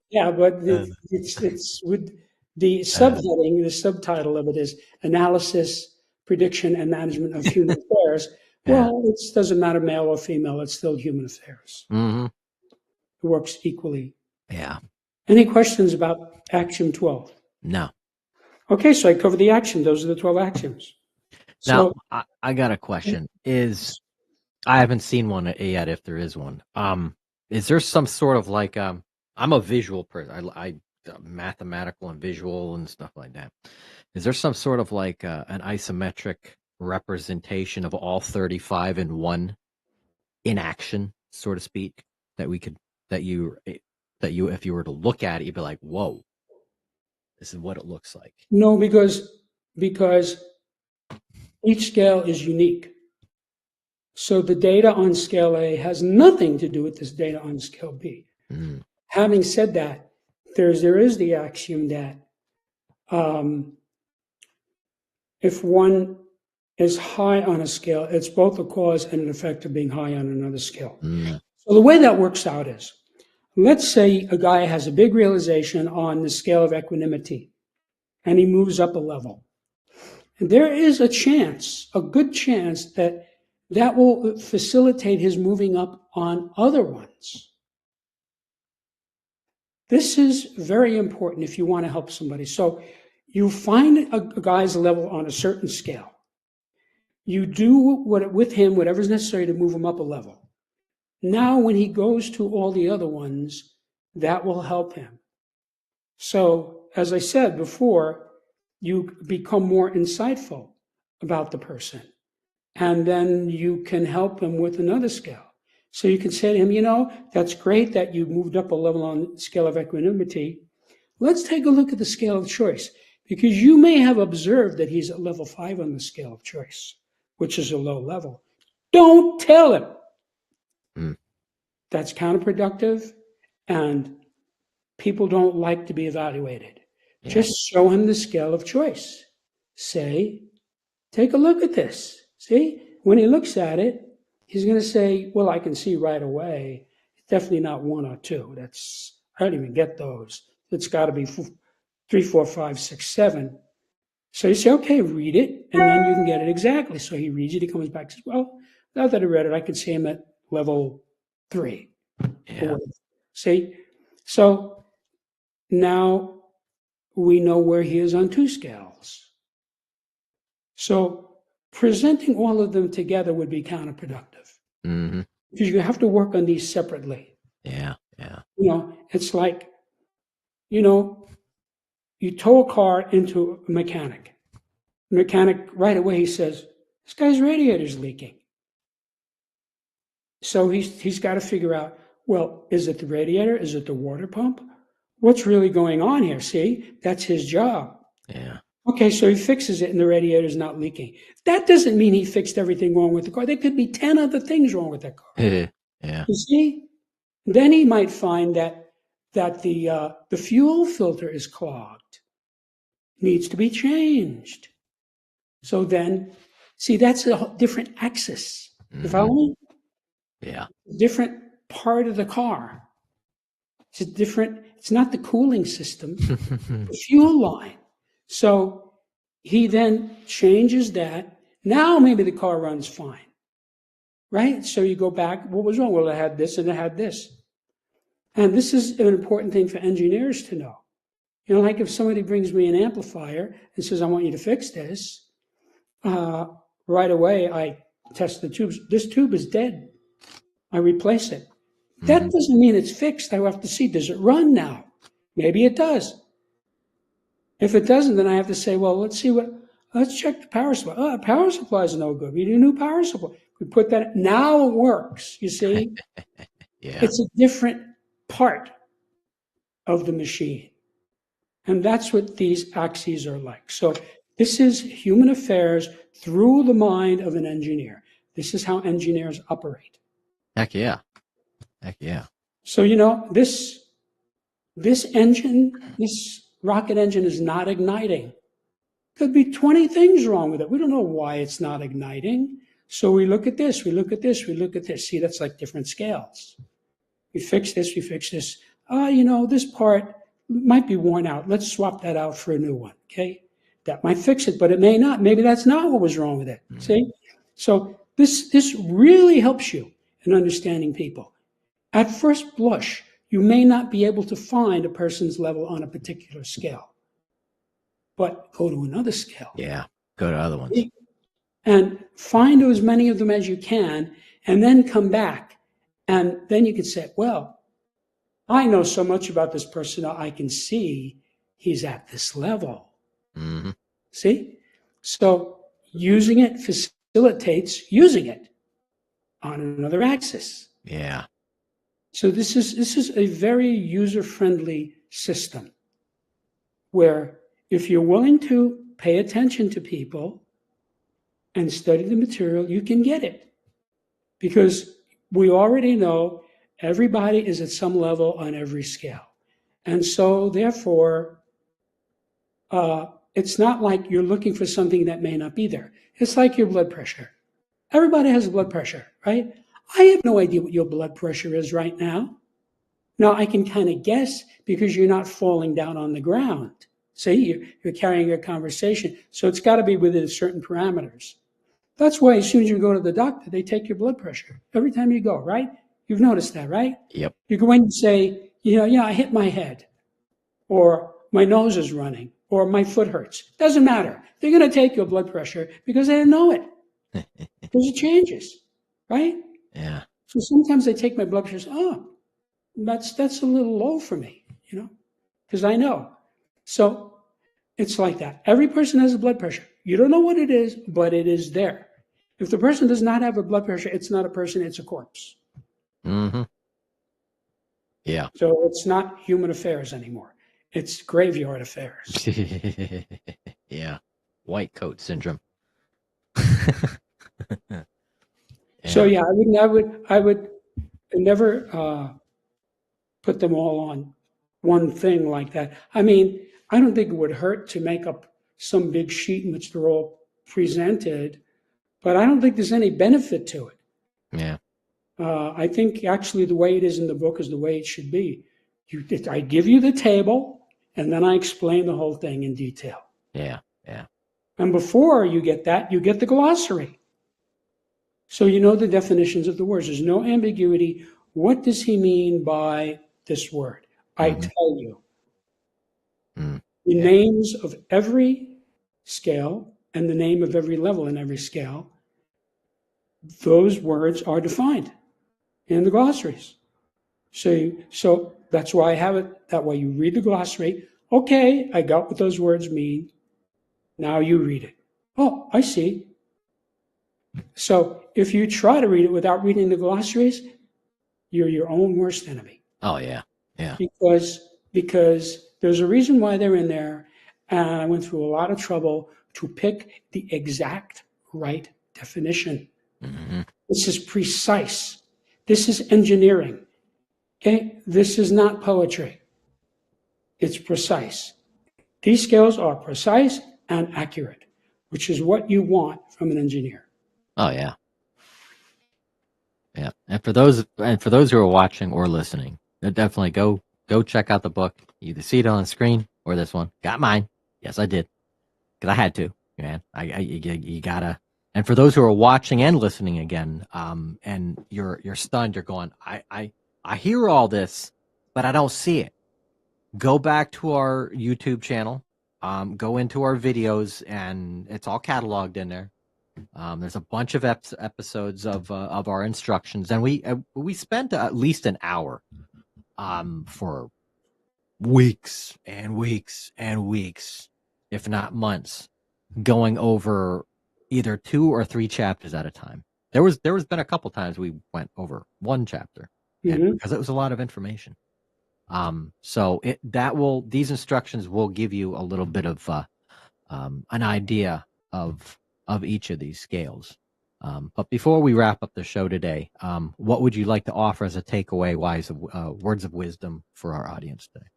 Yeah, but it's with the subheading, the subtitle of it is Analysis, Prediction, and Management of Human Affairs. Well, it doesn't matter male or female, it's still human affairs. Mm-hmm. It works equally. Yeah. Any questions about Axiom 12? No. Okay, so I covered the axiom. Those are the 12 axioms. Now, I got a question. I haven't seen one yet, if there is one. Is there some sort of like, I'm a visual person. I mathematical and visual and stuff like that. Is there some sort of like an isometric representation of all 35 in one in action, so to speak, that you, if you were to look at it, you'd be like, whoa, this is what it looks like. No, because each scale is unique. So the data on scale A has nothing to do with this data on scale B. Mm. Having said that, there is the axiom that if one is high on a scale, it's both a cause and an effect of being high on another scale. Mm. So the way that works out is, let's say a guy has a big realization on the scale of equanimity, and he moves up a level. And there is a good chance that will facilitate his moving up on other ones. This is very important if you want to help somebody. So you find a guy's level on a certain scale. You do with him whatever's necessary to move him up a level. Now, when he goes to all the other ones, that will help him. So, as I said before, you become more insightful about the person. And then you can help him with another scale. So you can say to him, that's great that you moved up a level on the scale of equanimity. Let's take a look at the scale of choice, because you may have observed that he's at level 5 on the scale of choice, which is a low level. Don't tell him. Mm. That's counterproductive, and people don't like to be evaluated. Yeah. Just show him the scale of choice. Say, take a look at this. See, when he looks at it, he's going to say, well, I can see right away. It's definitely not 1 or 2. I don't even get those. It's got to be 3, 4, 5, 6, 7. So you say, okay, read it, and then you can get it exactly. So he reads it, he comes back and says, well, now that I read it, I can see him at level 3. Yeah. See, so now we know where he is on 2 scales. So presenting all of them together would be counterproductive. Mm-hmm. Because you have to work on these separately. Yeah. It's like, you tow a car into a mechanic. The mechanic, right away, he says, this guy's radiator's leaking. So he's got to figure out, well, is it the radiator? Is it the water pump? What's really going on here? See, that's his job. Yeah. Okay, so he fixes it and the radiator's not leaking. That doesn't mean he fixed everything wrong with the car. There could be 10 other things wrong with that car. Yeah. You see? Then he might find that the fuel filter is clogged, needs to be changed. So then, see, that's a different axis. You follow me? Yeah. Different part of the car. It's not the cooling system, the fuel line. So he then changes that. Now maybe the car runs fine, right? So you go back, what was wrong? Well, it had this and it had this. And this is an important thing for engineers to know. Like if somebody brings me an amplifier and says, I want you to fix this, right away I test the tubes. This tube is dead. I replace it. That doesn't mean it's fixed. I have to see, does it run now? Maybe it does. If it doesn't, then I have to say, well, let's check the power supply. Oh, power supply is no good. We need a new power supply. We put that, now it works, you see? Yeah. It's a different part of the machine. And that's what these axes are like. So this is human affairs through the mind of an engineer. This is how engineers operate. Heck yeah. Heck yeah. So, this engine, this rocket engine is not igniting. Could be 20 things wrong with it. We don't know why it's not igniting. So we look at this, we look at this, we look at this. See, that's like different scales. We fix this, we fix this. This part might be worn out. Let's swap that out for a new one, okay? That might fix it, but it may not. Maybe that's not what was wrong with it, see? So this really helps you in understanding people. At first blush, you may not be able to find a person's level on a particular scale, but go to another scale. Yeah, go to other ones. And find as many of them as you can, and then come back. And then you can say, well, I know so much about this person, I can see he's at this level. Mm-hmm. See? So using it facilitates using it on another axis. Yeah. So this is a very user-friendly system where if you're willing to pay attention to people and study the material, you can get it. Because we already know everybody is at some level on every scale. And so therefore, it's not like you're looking for something that may not be there. It's like your blood pressure. Everybody has blood pressure, right? I have no idea what your blood pressure is right now. Now, I can kind of guess because you're not falling down on the ground. See, you're carrying a conversation. So it's got to be within certain parameters. That's why as soon as you go to the doctor, they take your blood pressure. Every time you go, right? You've noticed that, right? Yep. You go in and say, I hit my head, or my nose is running, or my foot hurts. Doesn't matter. They're going to take your blood pressure because they didn't know it. Because it changes, right? Yeah. So sometimes they take my blood pressure. Oh, that's a little low for me, because I know. So it's like that. Every person has a blood pressure. You don't know what it is, but it is there. If the person does not have a blood pressure, it's not a person, it's a corpse. Mm-hmm. Yeah. So it's not human affairs anymore. It's graveyard affairs. Yeah. White coat syndrome. Yeah. So yeah, I would never put them all on one thing like that. I mean, I don't think it would hurt to make up some big sheet in which they're all presented, but I don't think there's any benefit to it. Yeah. I think actually the way it is in the book is the way it should be. I give you the table, and then I explain the whole thing in detail. Yeah. Yeah. And before you get that, you get the glossary. So you know the definitions of the words. There's no ambiguity. What does he mean by this word? I tell you. The names of every scale and the name of every level in every scale, those words are defined in the glossaries. So that's why I have it that way. You read the glossary. Okay, I got what those words mean. Now you read it. Oh, I see. So if you try to read it without reading the glossaries, you're your own worst enemy. Oh, yeah. Yeah. Because there's a reason why they're in there. And I went through a lot of trouble to pick the exact right definition. Mm-hmm. This is precise. This is engineering. Okay? This is not poetry. It's precise. These scales are precise and accurate, which is what you want from an engineer. Oh, yeah. Yeah. And for those who are watching or listening, definitely go check out the book. You either see it on the screen or this one. Got mine. Yes, I did. Because I had to, man. You gotta. And for those who are watching and listening again, and you're stunned, you're going, I hear all this, but I don't see it. Go back to our YouTube channel. Go into our videos, and it's all cataloged in there. There's a bunch of episodes of our instructions, and we spent at least an hour for weeks and weeks and weeks if not months, going over either 2 or 3 chapters at a time. There was been a couple times we went over 1 chapter, and because it was a lot of information. So these instructions will give you a little bit of an idea of each of these scales. But before we wrap up the show today, what would you like to offer as a takeaway, words of wisdom for our audience today?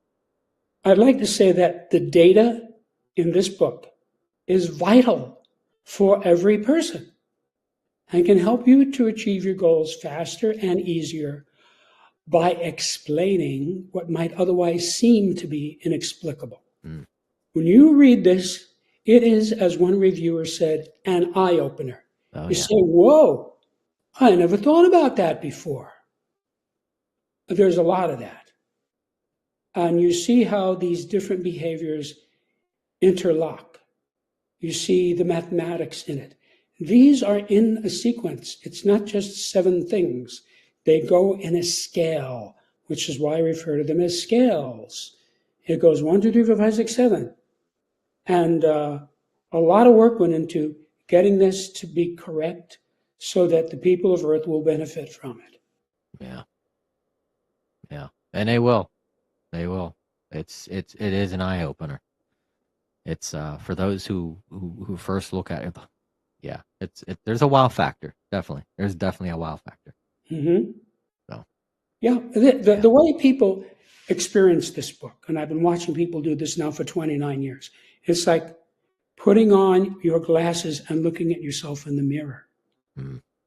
I'd like to say that the data in this book is vital for every person and can help you to achieve your goals faster and easier by explaining what might otherwise seem to be inexplicable. When you read this, it is, as one reviewer said, an eye-opener. You say, whoa, I never thought about that before. But there's a lot of that. And you see how these different behaviors interlock. You see the mathematics in it. These are in a sequence. It's not just 7 things. They go in a scale, which is why I refer to them as scales. It goes 1, 2, 3, 4, 5, 6, 7. And a lot of work went into getting this to be correct so that the people of Earth will benefit from it. Yeah. And they will. It is an eye opener. It's for those who first look at it. Yeah, there's a wow factor. Definitely. There's definitely a wow factor. So. Yeah, the way people experience this book, and I've been watching people do this now for 29 years, it's like putting on your glasses and looking at yourself in the mirror,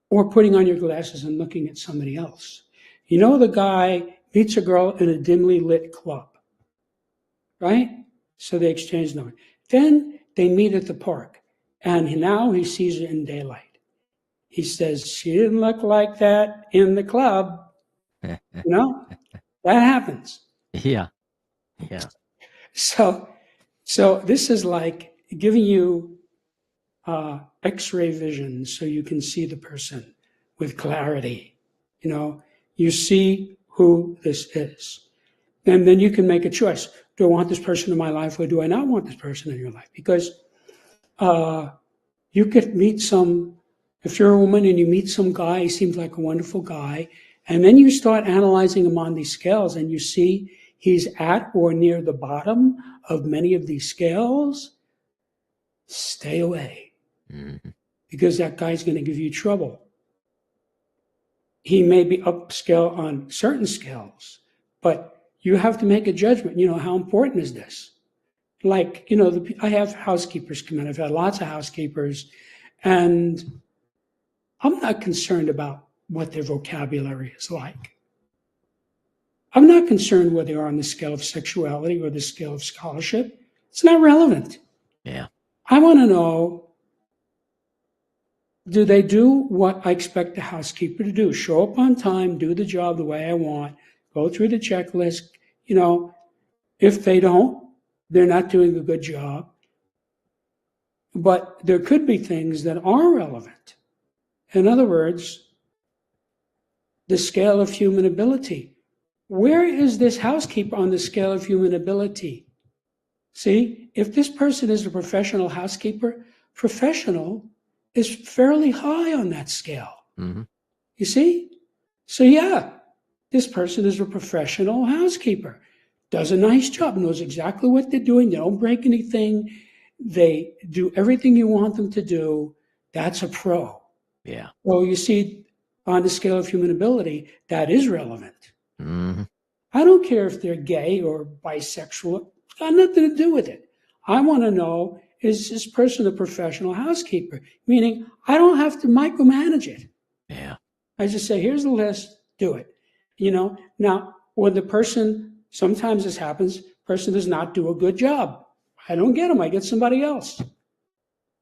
or putting on your glasses and looking at somebody else. You know, the guy meets a girl in a dimly lit club, right? So they exchange numbers. Then they meet at the park, and now he sees her in daylight. He says, she didn't look like that in the club. You know, that happens. Yeah. So this is like giving you X-ray vision so you can see the person with clarity. You know, you see who this is. And then you can make a choice. Do I want this person in my life or do I not want this person in your life? Because you could meet if you're a woman and you meet some guy, he seems like a wonderful guy, and then you start analyzing him on these scales and you see he's at or near the bottom of many of these scales, stay away. Because that guy's going to give you trouble. He may be upscale on certain scales, but you have to make a judgment. You know, how important is this? Like, you know, I have housekeepers come in. I've had lots of housekeepers, and I'm not concerned about what their vocabulary is like. I'm not concerned where they are on the scale of sexuality or the scale of scholarship. It's not relevant. Yeah. I want to know, do they do what I expect a housekeeper to do? Show up on time, do the job the way I want, go through the checklist. You know, if they don't, they're not doing a good job. But there could be things that are relevant. In other words, the scale of human ability. Where is this housekeeper on the scale of human ability? See, if this person is a professional housekeeper, professional is fairly high on that scale. You see? So yeah, this person is a professional housekeeper, does a nice job, knows exactly what they're doing, they don't break anything, they do everything you want them to do. That's a pro. Yeah. Well, you see, on the scale of human ability, that is relevant. I don't care if they're gay or bisexual. It's got nothing to do with it. I want to know, is this person a professional housekeeper? Meaning, I don't have to micromanage it. Yeah. I just say, here's the list, do it. You know, now, when the person, sometimes this happens, person does not do a good job. I don't get them, I get somebody else.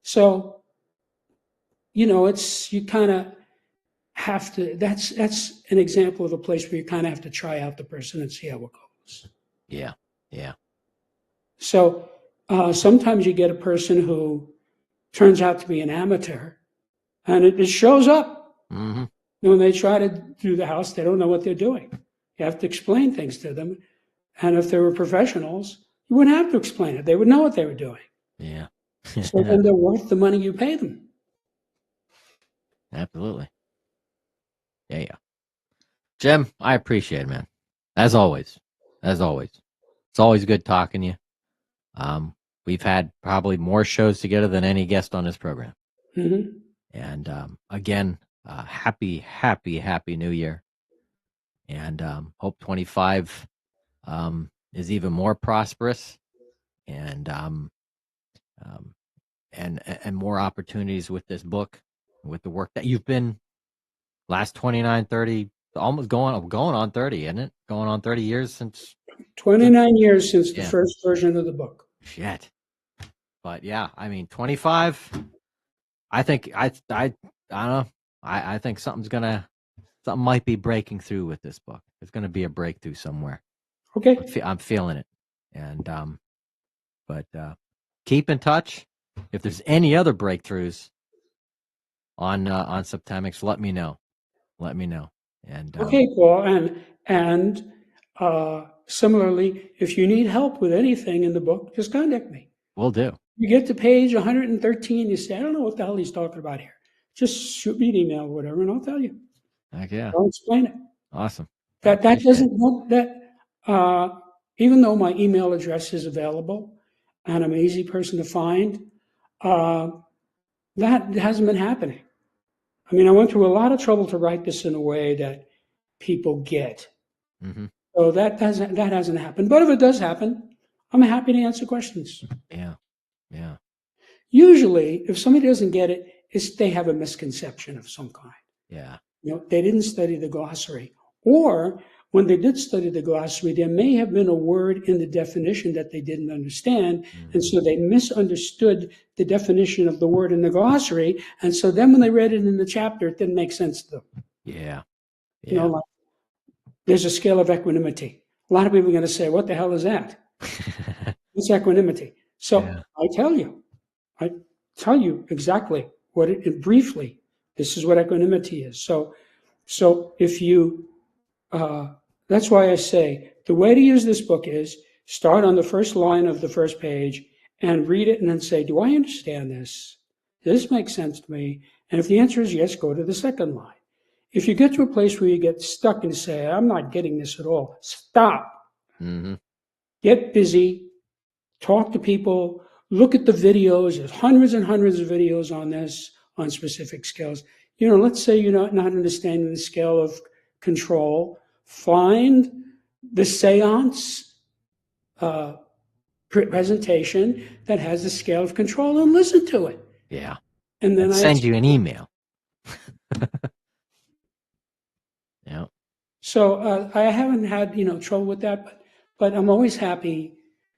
So, you know, you kind of have to, that's an example of a place where you kind of have to try out the person and see how it goes. Yeah. So sometimes you get a person who turns out to be an amateur, and it shows up. When they try to do the house, they don't know what they're doing. You have to explain things to them. And if they were professionals, you wouldn't have to explain it. They would know what they were doing. Yeah. So then they're worth the money you pay them. Absolutely. Yeah. Jim, I appreciate it, man. As always. As always. It's always good talking to you. We've had probably more shows together than any guest on this program. Mm-hmm. And again, happy New Year. And hope 25 is even more prosperous and more opportunities with this book, with the work that you've been last 29, 30, almost going on 30, isn't it? Going on 30 years since 29 years since the yeah. first version of the book. Shit. But yeah, I mean 25. I think I don't know. I think something might be breaking through with this book. There's gonna be a breakthrough somewhere. Okay. I'm feeling it. And but keep in touch. If there's any other breakthroughs on Septemics, let me know. Let me know. And Okay, Paul. And similarly, if you need help with anything in the book, just contact me. we'll do. You get to page 113, you say, I don't know what the hell he's talking about here. Just shoot me an email or whatever, and I'll tell you. Heck yeah. I'll explain it. Awesome. That doesn't even though my email address is available and I'm an easy person to find, that hasn't been happening. I mean, I went through a lot of trouble to write this in a way that people get. Mm-hmm. So that hasn't happened. But if it does happen, I'm happy to answer questions. Yeah. Yeah. Usually, if somebody doesn't get it, they have a misconception of some kind. Yeah. They didn't study the glossary. Or when they did study the glossary, there may have been a word in the definition that they didn't understand. Mm-hmm. And so they misunderstood the definition of the word in the glossary. And so then when they read it in the chapter, it didn't make sense to them. Yeah. Like, there's a scale of equanimity. A lot of people are going to say, what the hell is that? It's equanimity. So I tell you exactly what it briefly, this is what equanimity is. So if you, that's why I say the way to use this book is start on the first line of the first page and read it and then say, do I understand this? Does this make sense to me? And if the answer is yes, go to the second line. If you get to a place where you get stuck and say, I'm not getting this at all, stop. Mm-hmm. Get busy, talk to people, look at the videos. There's hundreds and hundreds of videos on this, on specific scales. Let's say you're not understanding the scale of control. Find the seance presentation that has the scale of control and listen to it. Yeah. And then send you an email. Yeah. So I haven't had trouble with that, but I'm always happy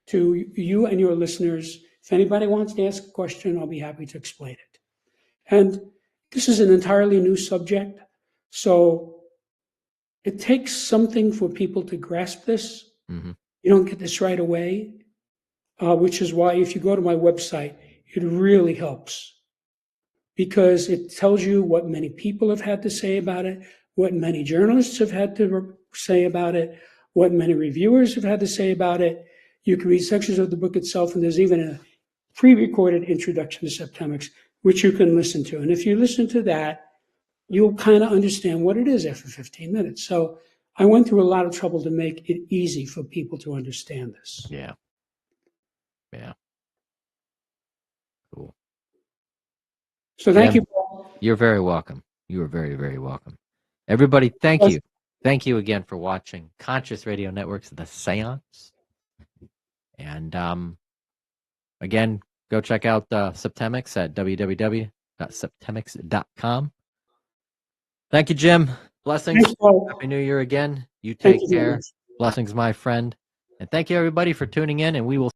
to you and your listeners. If anybody wants to ask a question, I'll be happy to explain it. And this is an entirely new subject, so it takes something for people to grasp this. Mm-hmm. You don't get this right away, which is why if you go to my website, it really helps because it tells you what many people have had to say about it, what many journalists have had to say about it, what many reviewers have had to say about it. You can read sections of the book itself, and there's even a pre-recorded introduction to Septemics, which you can listen to. And if you listen to that, you'll kind of understand what it is after 15 minutes. So I went through a lot of trouble to make it easy for people to understand this. Yeah. Yeah. Cool. So thank you, Paul. You're very welcome. You are very, very welcome. Everybody, thank you. Thank you again for watching Conscious Radio Network's The Seance. And again, go check out Septemics at www.septemics.com. Thank you, Jim. Blessings. Thanks, Paul. Happy New Year again. You take Thank you very care. much. Blessings, my friend. And thank you, everybody, for tuning in, and we will